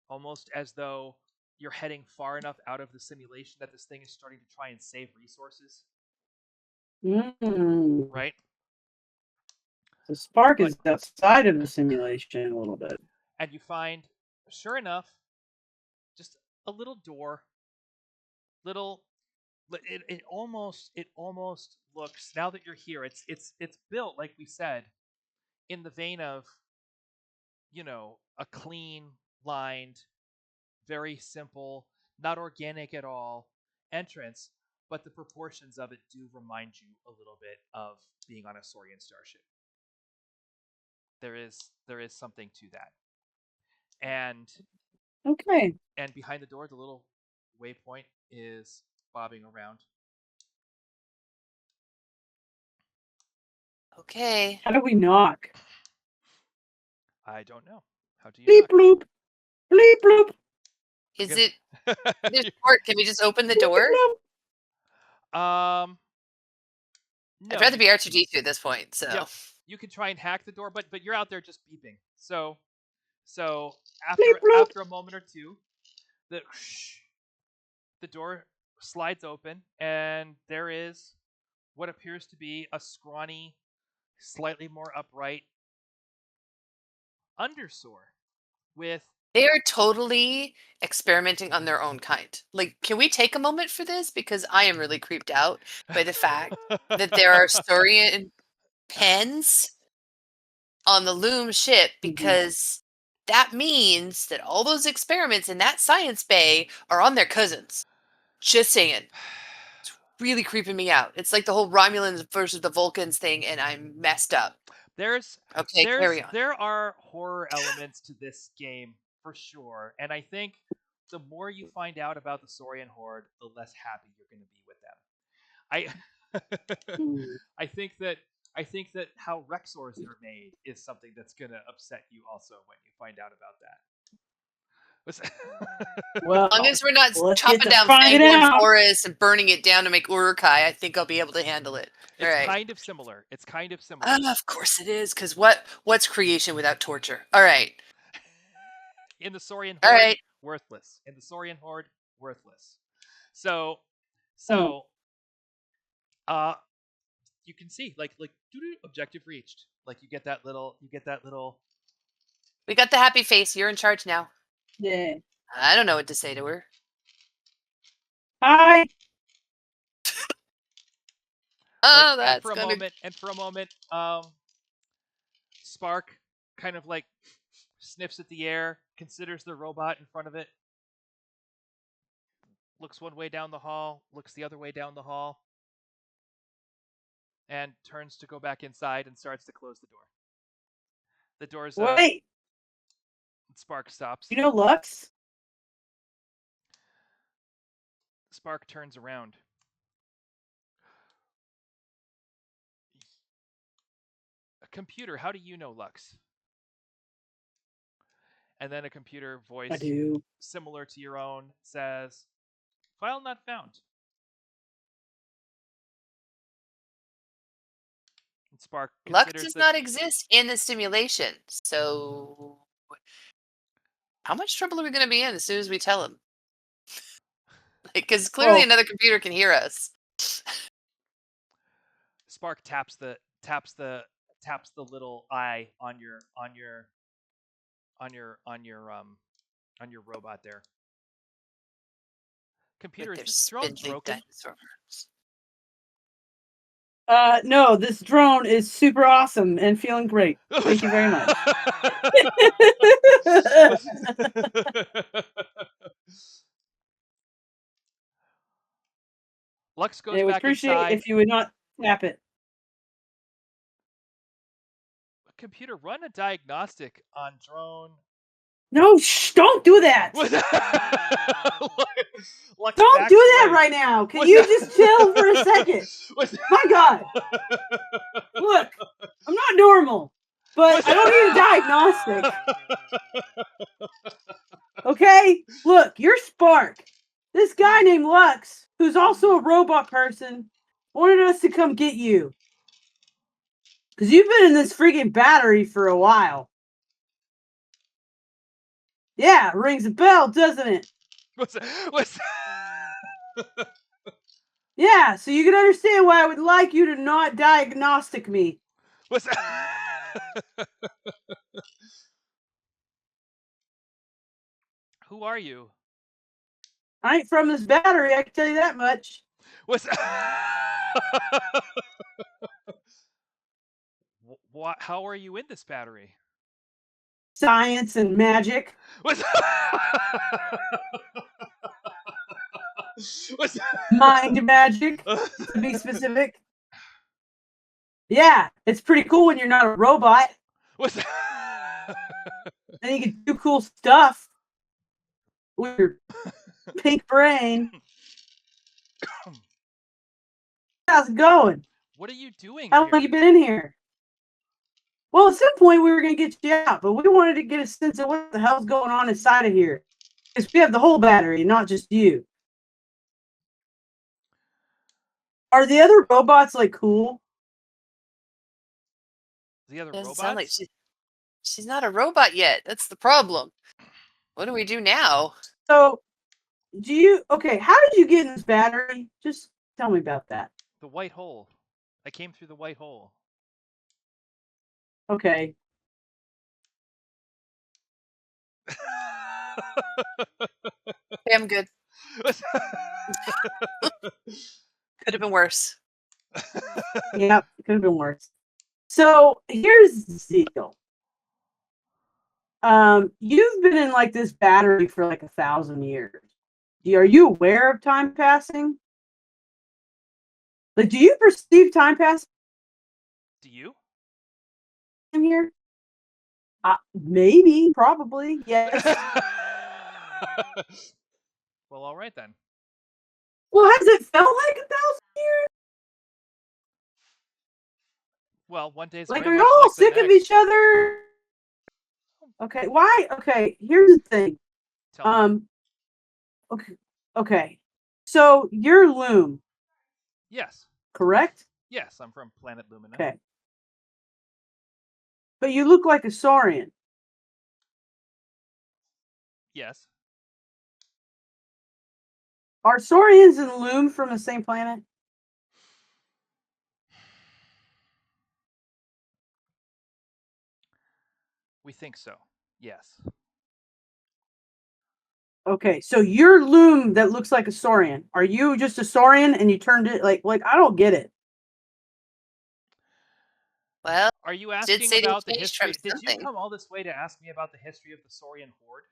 almost as though you're heading far enough out of the simulation that this thing is starting to try and save resources, Mm. right? The Spark But is outside of the simulation a little bit. and you find, sure enough, just a little door, little. It almost looks, now that you're here. It's built, like we said, in the vein of, a clean lined, very simple, not organic at all entrance, but the proportions of it do remind you a little bit of being on a Saurian starship. There is something to that. And Okay. and behind the door, the little waypoint is bobbing around. Okay. How do we knock? I don't know. How do you Bleep knock? bloop. Bleep bloop. Is You're it there's gonna- port? Can we just open the Bloopy door? um I'd no, rather you be R2D2 at this point. So yep. You can try and hack the door, but you're out there just beeping. So Bleep after bloop. after a moment or two, the the door slides open, and there is what appears to be a scrawny, slightly more upright undersoar with they are totally experimenting on their own kind. Like, can we take a moment for this? Because I am really creeped out by the fact that there are Saurian pens on the Lume ship Mhm. because that means that all those experiments in that science bay are on their cousins. Just saying. Really creeping me out. It's like the whole Romulans versus the Vulcans thing, and I'm messed up. there's Okay, there's carry on. there are horror elements to this game for sure, and I think the more you find out about the Saurian horde, the less happy you're going to be with them. I Mm. I think that how Rexors are made is something that's going to upset you also when you find out about Well, As long as we're not let's get chopping to down find it Fangorn out. Forest and burning it down to make Urukai, I think I'll be able to handle it. All It's right. kind of similar. It's kind of similar. Of course it is, because what's creation without torture? All right. In the Saurian All horde, right. worthless. In the Saurian horde, worthless. So Oh, so uh you can see like objective reached. Like you get that little We got the happy face. You're in charge now. yeah. I don't know what to say to her. Hi. like Oh, and that's for a gonna moment, Spark kind of like sniffs at the air, considers the robot in front of it, looks one way down the hall, looks the other way down the hall, and turns to go back inside and starts to close the door. The door's Wait, Spark stops. you know Lux? Spark turns around. A computer, how do you know Lux? And then a computer voice I do. similar to your own says, "File not found." And Spark Lux considers does that not exist in the simulation. So how much trouble are we going to be in as soon as we tell him? Because clearly Well, another computer can hear us. Spark taps the little eye on your robot there. Computer, With is their this drone spindly broken? dinosaur arms. no, this drone is super awesome and feeling great. Thank you very much. Lux goes I would back appreciate inside. if you would not tap it. Computer, run a diagnostic on drone. No, shh, don't do that. Lux Don't backs do that away. right now. Can you just chill for a second? My God. Look, I'm not normal, but I don't need a diagnostic. Okay? Look, you're Spark. This guy named Lux, who's also a robot person, wanted us to come get you. Because you've been in this freaking battery for a while. Yeah, rings a bell, doesn't it? What's Yeah, so you can understand why I would like you to not diagnostic me. Who are you? I ain't from this battery, I can tell you that much. How are you in this battery? Science and magic. Mind magic, to be specific. Yeah, it's pretty cool when you're not a robot. And you can do cool stuff with your pink brain. How's it going? What are you doing How here? long you been in here? Well, at some point we were going to get you out, but we wanted to get a sense of what the hell's going on inside of here. Because we have the whole battery, not just you. Are the other robots, like, cool? The other Doesn't robots? sound like she's not a robot yet. That's the problem. What do we do now? So, okay, how did you get in this battery? Just tell me about that. The white hole. I came through the white hole. Okay. Okay, I'm good. Could have been worse. Yep, could have been worse. So here's the deal. You've been in like this battery for like 1,000 years. Are you aware of time passing? Like, do you perceive time passing Do you? in here? Maybe, probably, yes. Well, all right then. Well, has it felt like 1,000 years? Well, one day's Like, very are much y'all like the sick of next. each other? Okay, why? Okay, here's the thing. Tell me. Okay. So you're Lume, Yes. correct? Yes, I'm from planet Lumina. Okay. But you look like a Saurian. Yes. Are Saurians and Lume from the same planet? We think so. Yes. Okay, so you're Lume that looks like a Saurian. Are you just a Saurian and you turned it like I don't get it. Well, Are you did asking say they about the changed from history? Did you something. come all this way to ask me about the history of the Saurian horde?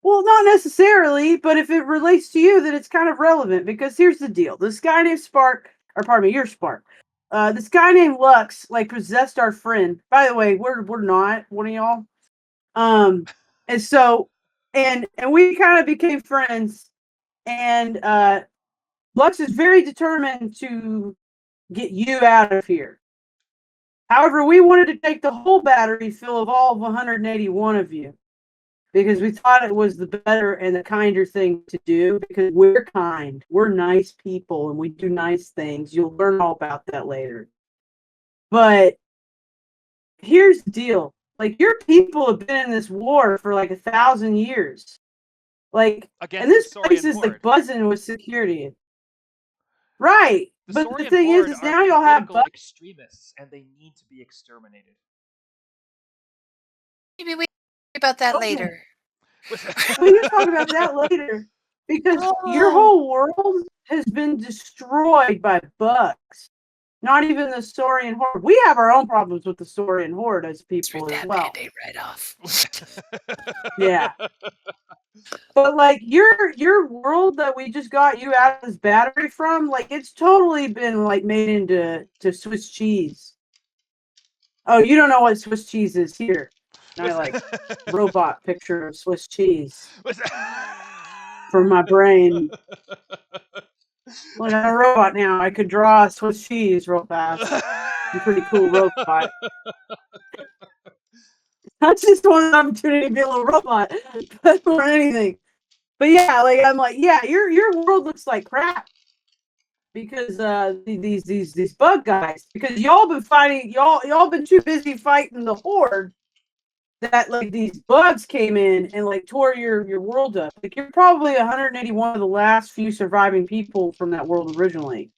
Well, not necessarily, but if it relates to you, then it's kind of relevant because here's the deal: this guy named Spark, or pardon me, you're Spark. This guy named Lux like possessed our friend. By the way, we're not one of y'all. And so, and we kind of became friends. And Lux is very determined to get you out of here. However, we wanted to take the whole battery full of all of 181 of you because we thought it was the better and the kinder thing to do because we're kind. We're nice people and we do nice things. You'll learn all about that later. But here's the deal. Like, your people have been in this war for like 1,000 years. Like, and Against the this place Saurian is like horde. buzzing with security. Right. The But the Saurian thing horde is are now you'll have political extremists, and they need to be exterminated. Maybe we about that Okay. later. We can talk about that later because your Oh, whole world has been destroyed by bugs. Not even the Saurian horde. We have our own problems with the Saurian horde as let's rip people as that well. Band-Aid right off. Yeah. But like your world that we just got you out of this battery from, like it's totally been like made into Swiss cheese. Oh, you don't know what Swiss cheese is here. And I like robot picture of Swiss cheese for my brain. Look, I'm a robot now. I could draw Swiss cheese real fast. I'm a pretty cool robot. I just want an opportunity to be a little robot, but more than anything. But yeah, like I'm like, yeah, your world looks like crap because these bug guys. Because y'all been fighting, y'all been too busy fighting the horde that like these bugs came in and like tore your world up. Like you're probably 181 of the last few surviving people from that world originally.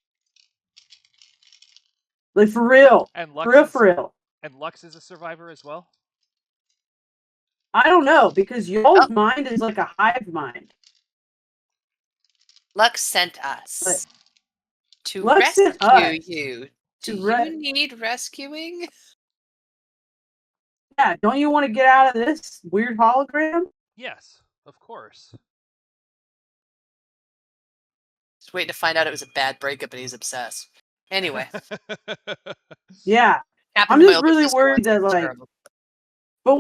Like for real. and For Lux real, is for real. and Lux is a survivor as well. I don't know because y'all's Oh, mind is like a hive mind. Lux sent But us to Lux sent rescue us you. Do to you need rescuing? yeah, don't you want to get out of this weird hologram? Yes, of course. Just waiting to find out it was a bad breakup and he's obsessed. Anyway, Yeah. happened I'm to my just older really sister worried once. It that was like terrible. but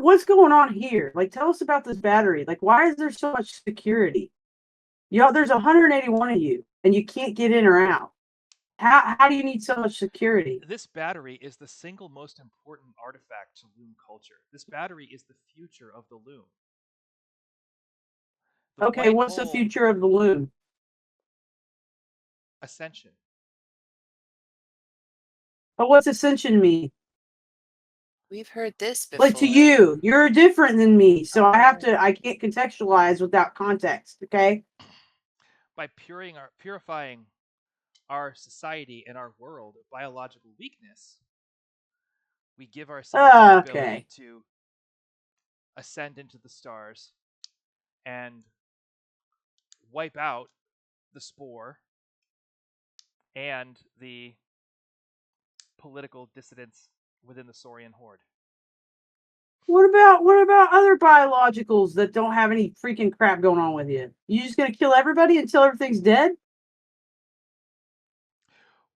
what's going on here? Like tell us about this battery. Like why is there so much security? There's 181 of you and you can't get in or out. How do you need so much security? This battery is the single most important artifact to Lume culture. This battery is the future of the Lume. The Okay, white what's the hole future of the loom? ascension. But what's ascension mean? We've heard this Like to before. you, you're different than me, so Oh, I can't contextualize without context, okay? By purifying our society and our world of biological weakness, we give ourselves the ability Okay. to ascend into the stars and wipe out the spore and the political dissidents within the Saurian horde. What about other biologicals that don't have any freaking crap going on with you? You just gonna kill everybody until everything's dead?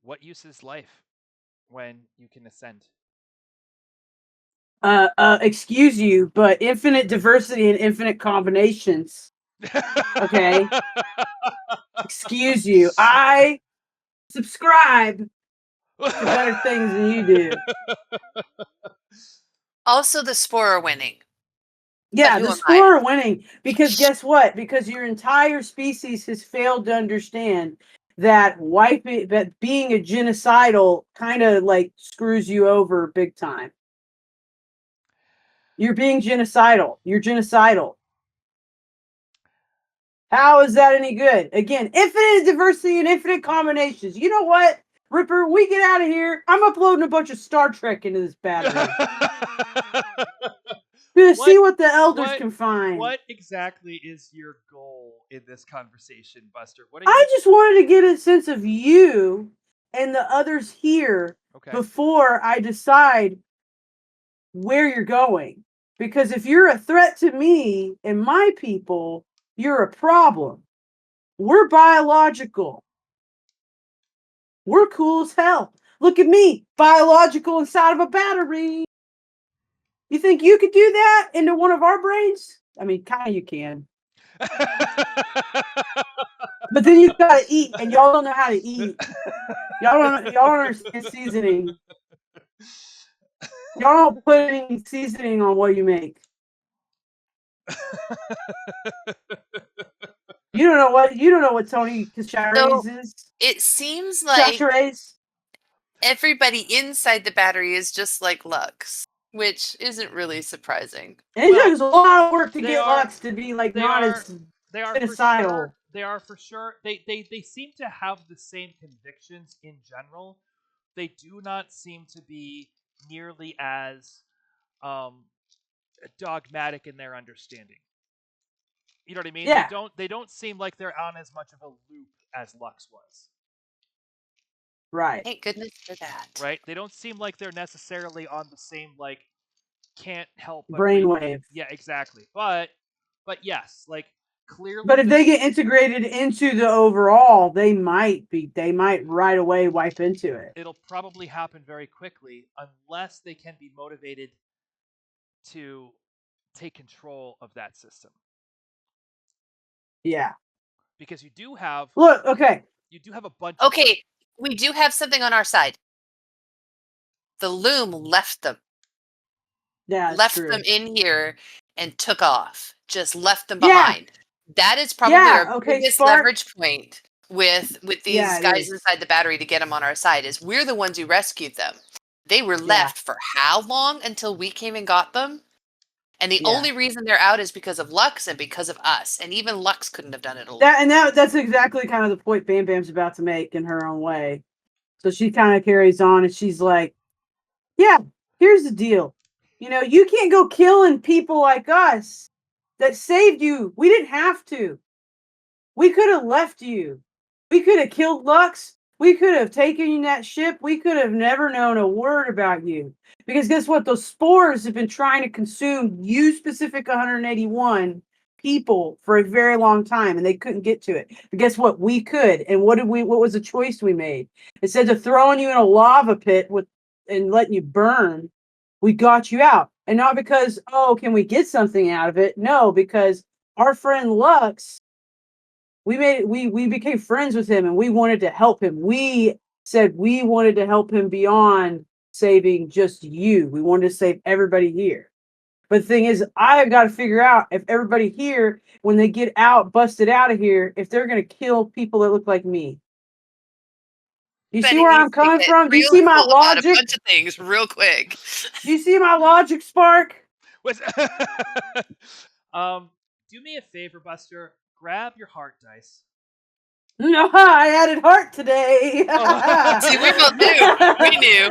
What use is life when you can ascend? Excuse you, but infinite diversity and infinite combinations. Okay, excuse you. I subscribe to better things than you do. also the spore are winning. But Yeah, who the am I? spore are winning because guess what? Because your entire species has failed to understand that that being a genocidal kind of like screws you over big time. You're being genocidal. You're genocidal. How is that any good? Again, infinite diversity and infinite combinations. You know what, Ripper? We get out of here. I'm uploading a bunch of Star Trek into this battery. Gonna see what the elders what can find. what exactly is your goal in this conversation, Buster? What are you I just wanted to get a sense of you and the others here Okay. before I decide where you're going. Because if you're a threat to me and my people, you're a problem. We're biological. We're cool as hell. Look at me, biological inside of a battery. You think you could do that into one of our brains? I mean, kind of you can. But then you gotta eat, and y'all don't know how to eat. Y'all don't understand seasoning. Y'all don't put any seasoning on what you make. You don't know what Tony Chachere's is. It seems like Chachere's. everybody inside the battery is just like Lux, which isn't really surprising. And it takes a lot of work to get are- Lux to be like they not are as they are for genocidal. sure. They are for sure. They seem to have the same convictions in general. They do not seem to be nearly as dogmatic in their understanding. You know what I mean? Yeah. They don't seem like they're on as much of a loop as Lux was. Right. Thank goodness for that. Right? They don't seem like they're necessarily on the same like can't help but Brainwave. Yeah, exactly. But yes, like clearly. But if they get integrated into the overall, they might right away wipe into it. It'll probably happen very quickly unless they can be motivated to take control of that system. Yeah. Because you do have you do have a bunch Okay, we do have something on our side. The Lume left them. Yeah, left true. them in here and took off. Just left them behind. That is probably our biggest leverage point with these guys inside the battery to get them on our side is we're the ones who rescued them. They were left for how long until we came and got them? And the only reason they're out is because of Lux and because of us. And even Lux couldn't have done it alone. That's exactly kind of the point Bam Bam's about to make in her own way. So she kind of carries on and she's like, yeah, here's the deal. You know, you can't go killing people like us that saved you. We didn't have to. We could have left you. We could have killed Lux. We could have taken you that ship. We could have never known a word about you. Because guess what? Those spores have been trying to consume you specific 181 people for a very long time and they couldn't get to it. But guess what? We could. And what was the choice we made? Instead of throwing you in a lava pit and letting you burn, we got you out. And not because, oh, can we get something out of it? No, because our friend Lux, we became friends with him and we wanted to help him. We said we wanted to help him beyond saving just you. We wanted to save everybody here. But the thing is, I've got to figure out if everybody here, when they get out, busted out of here, if they're going to kill people that look like me. You see where I'm coming from? Do you see my logic? A bunch of things real quick. Do you see my logic, Spark? Do me a favor, Buster. Grab your heart dice. No, I added heart today. See, we both knew. We knew.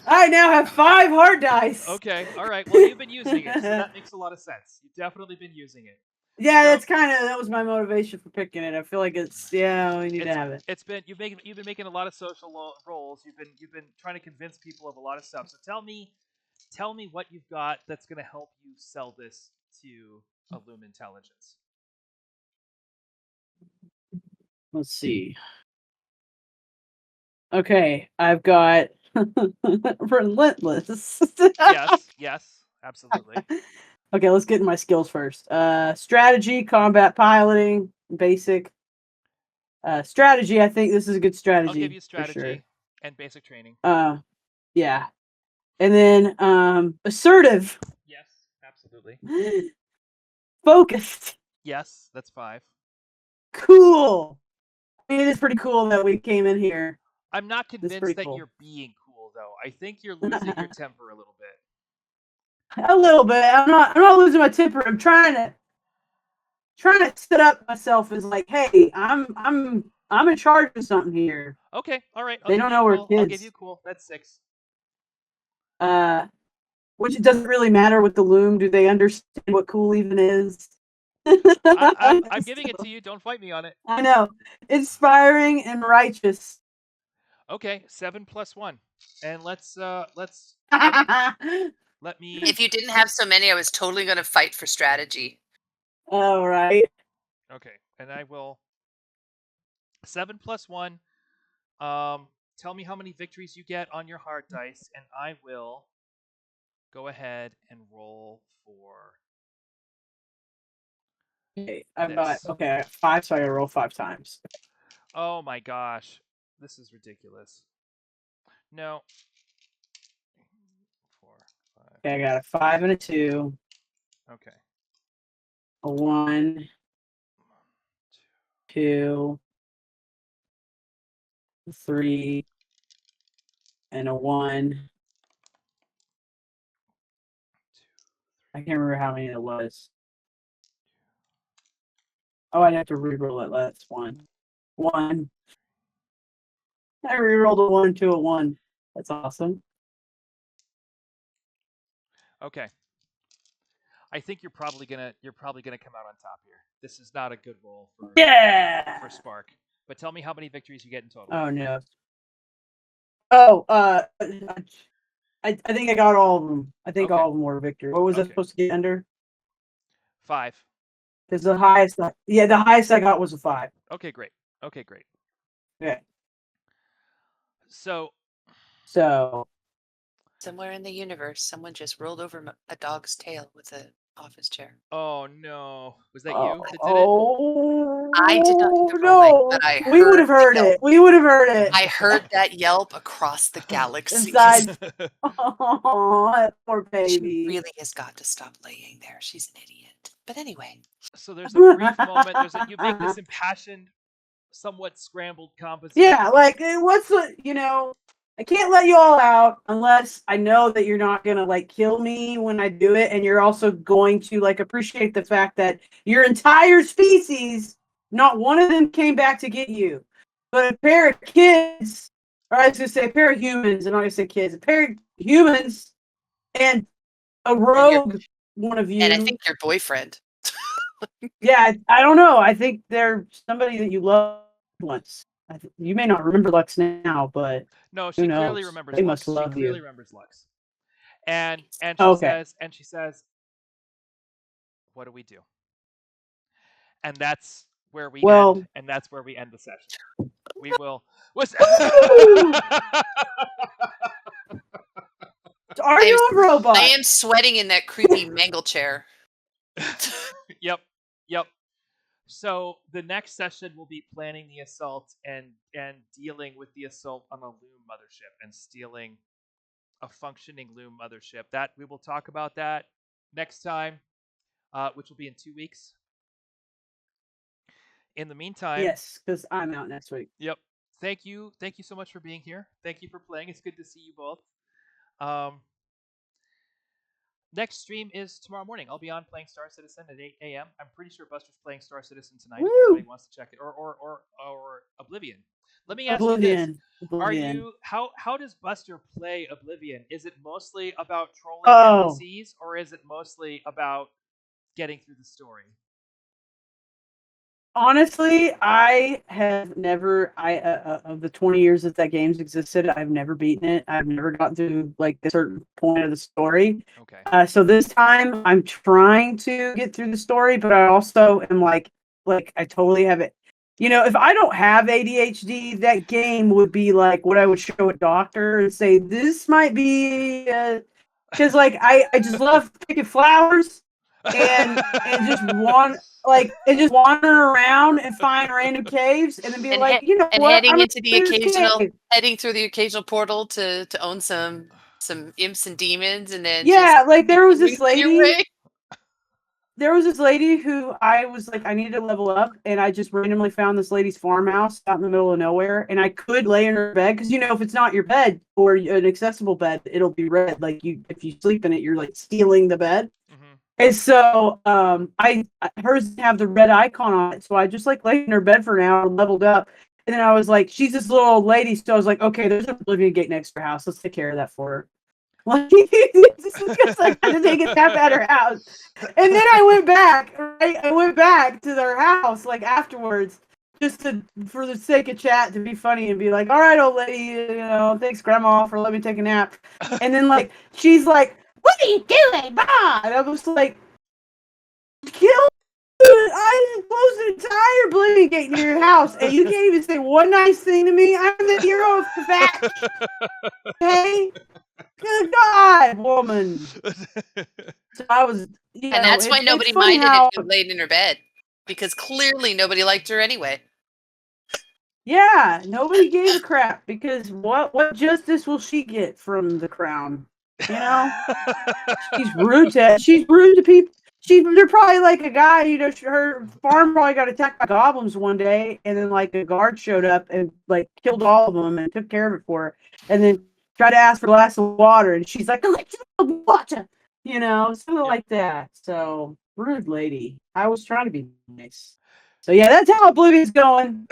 I now have 5 heart dice. Okay, all right. Well, you've been using it, so that makes a lot of sense. You've definitely been using it. Yeah, that was my motivation for picking it. I feel like we need to have it. You've been making a lot of social roles. You've been trying to convince people of a lot of stuff. So tell me what you've got that's going to help you sell this to a Lume Intelligence. Let's see. Okay, I've got relentless. yes, absolutely. Okay, let's get in my skills first. Strategy, combat piloting, basic. Strategy, I think this is a good strategy. I'll give you strategy and basic training. Yeah. And then assertive. Yes, absolutely. Focused. Yes, that's 5. Cool. I mean, it is pretty cool that we came in here. I'm not convinced that you're being cool, though. I think you're losing your temper a little bit. A little bit. I'm not losing my temper. I'm trying to set up myself as like, hey, I'm in charge of something here. Okay, all right. They don't know we're kids. I'll give you cool. That's 6. Which it doesn't really matter with the Lume. Do they understand what cool even is? I'm giving it to you. Don't fight me on it. I know. Inspiring and righteous. Okay, 7 plus 1. And let's let me. If you didn't have so many, I was totally going to fight for strategy. All right. Okay, and I will 7 plus 1. Tell me how many victories you get on your heart dice, and I will go ahead and roll for Okay, I got this. 5, so I gotta roll 5 times. Oh my gosh, this is ridiculous. No. 4, 5. Okay, I got a 5 and a 2, Okay. a 1, 2, 3, and a 1. I can't remember how many it was. Oh, I'd have to reroll it. That's 1. 1. I rerolled a 1 to a 1. That's awesome. Okay. I think you're probably gonna come out on top here. This is not a good roll for Spark. But tell me how many victories you get in total. Oh no. Oh, I think I got all of them. I think all of them were victory. What was I supposed to get under? 5. Because the highest I got was a 5. Okay, great. Okay. So somewhere in the universe, someone just rolled over a dog's tail with an office chair. Oh no. Was that you that did it? Oh, I did not do the rolling, but I heard we would have heard it. We would have heard it. I heard that yelp across the galaxy. Inside. Oh, that poor She baby. really has got to stop laying there. She's an idiot. But anyway. So there's a brief moment. You make this impassioned, somewhat scrambled composition. Yeah, like what's the I can't let you all out unless I know that you're not gonna like kill me when I do it, and you're also going to like appreciate the fact that your entire species, not one of them came back to get you, but a pair of kids, or I was gonna say a pair of humans, I'm not gonna say kids, a pair of humans and a rogue one of you. And I think your boyfriend. Yeah, I don't know. I think they're somebody that you loved once. You may not remember Lux now, but no, she clearly remembers. They Lux. must love she clearly you. remembers Lux. And she says, "What do we do?" And that's where we end. And that's where we end the session. We will. Are you a robot? I am sweating in that creepy mangle chair. Yep. So the next session will be planning the assault and dealing with the assault on a Lume mothership and stealing a functioning Lume mothership. That we will talk about that next time, which will be in 2 weeks. In the meantime, yes, because I'm out next week. Yep. Thank you so much for being here. Thank you for playing. It's good to see you both. Next stream is tomorrow morning. I'll be on playing Star Citizen at 8 a.m. I'm pretty sure Buster's playing Star Citizen tonight. Woo! If anybody wants to check it, or Oblivion. Let me ask you this: Are you how does Buster play Oblivion? Is it mostly about trolling NPCs, or is it mostly about getting through the story? Honestly, I have never. Of the 20 years that game's existed, I've never beaten it. I've never gotten through like a certain point of the story. Okay. So this time, I'm trying to get through the story, but I also am like I totally have it. If I don't have ADHD, that game would be like what I would show a doctor and say, this might be because I just love picking flowers and just wander around and find random caves and then be heading through the occasional portal to own some imps and demons, and then there was this lady. There was this lady who I was like, I needed to level up, and I just randomly found this lady's farmhouse out in the middle of nowhere, and I could lay in her bed because if it's not your bed or an accessible bed, it'll be red. Like if you sleep in it, you're like stealing the bed. Mm-hmm. And so hers didn't have the red icon on it, so I just like laid in her bed for an hour, leveled up, and then I was like, she's this little old lady, so I was like, okay, there's an Oblivion gate next to her house. Let's take care of that for her. Like, just because I had to take a nap at her house. And then I went back, right? I went back to their house, like, afterwards, just for the sake of chat, to be funny and be like, all right, old lady, thanks, Grandma, for letting me take a nap. And then, like, she's like, what are you doing, Ma? And I was like, kill. I just closed an entire Oblivion gate near your house, and you can't even say one nice thing to me. I'm the hero of the fact. Okay? Good God, woman. So I was, And that's why it's nobody funny minded how, if you laid in her bed, because clearly nobody liked her anyway. yeah, nobody gave a crap because what justice will she get from the crown? You know, she's rude to people. They're probably like a guy, her farm probably got attacked by goblins one day, and then like a guard showed up and like killed all of them and took care of it for her, and then tried to ask for a glass of water, and she's like, water, something like that. So rude lady. I was trying to be nice. So yeah, that's how Oblivion's going.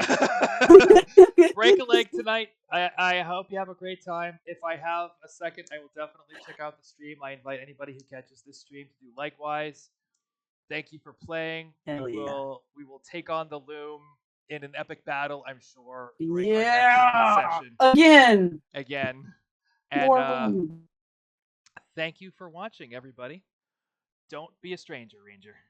Break a leg tonight. I hope you have a great time. If I have a second, I will definitely check out the stream. I invite anybody who catches this stream to do likewise. Thank you for playing. Hell we yeah. will take on the Lume in an epic battle, I'm sure, during Yeah, our next session. Again. And thank you for watching, everybody. Don't be a stranger, Ranger.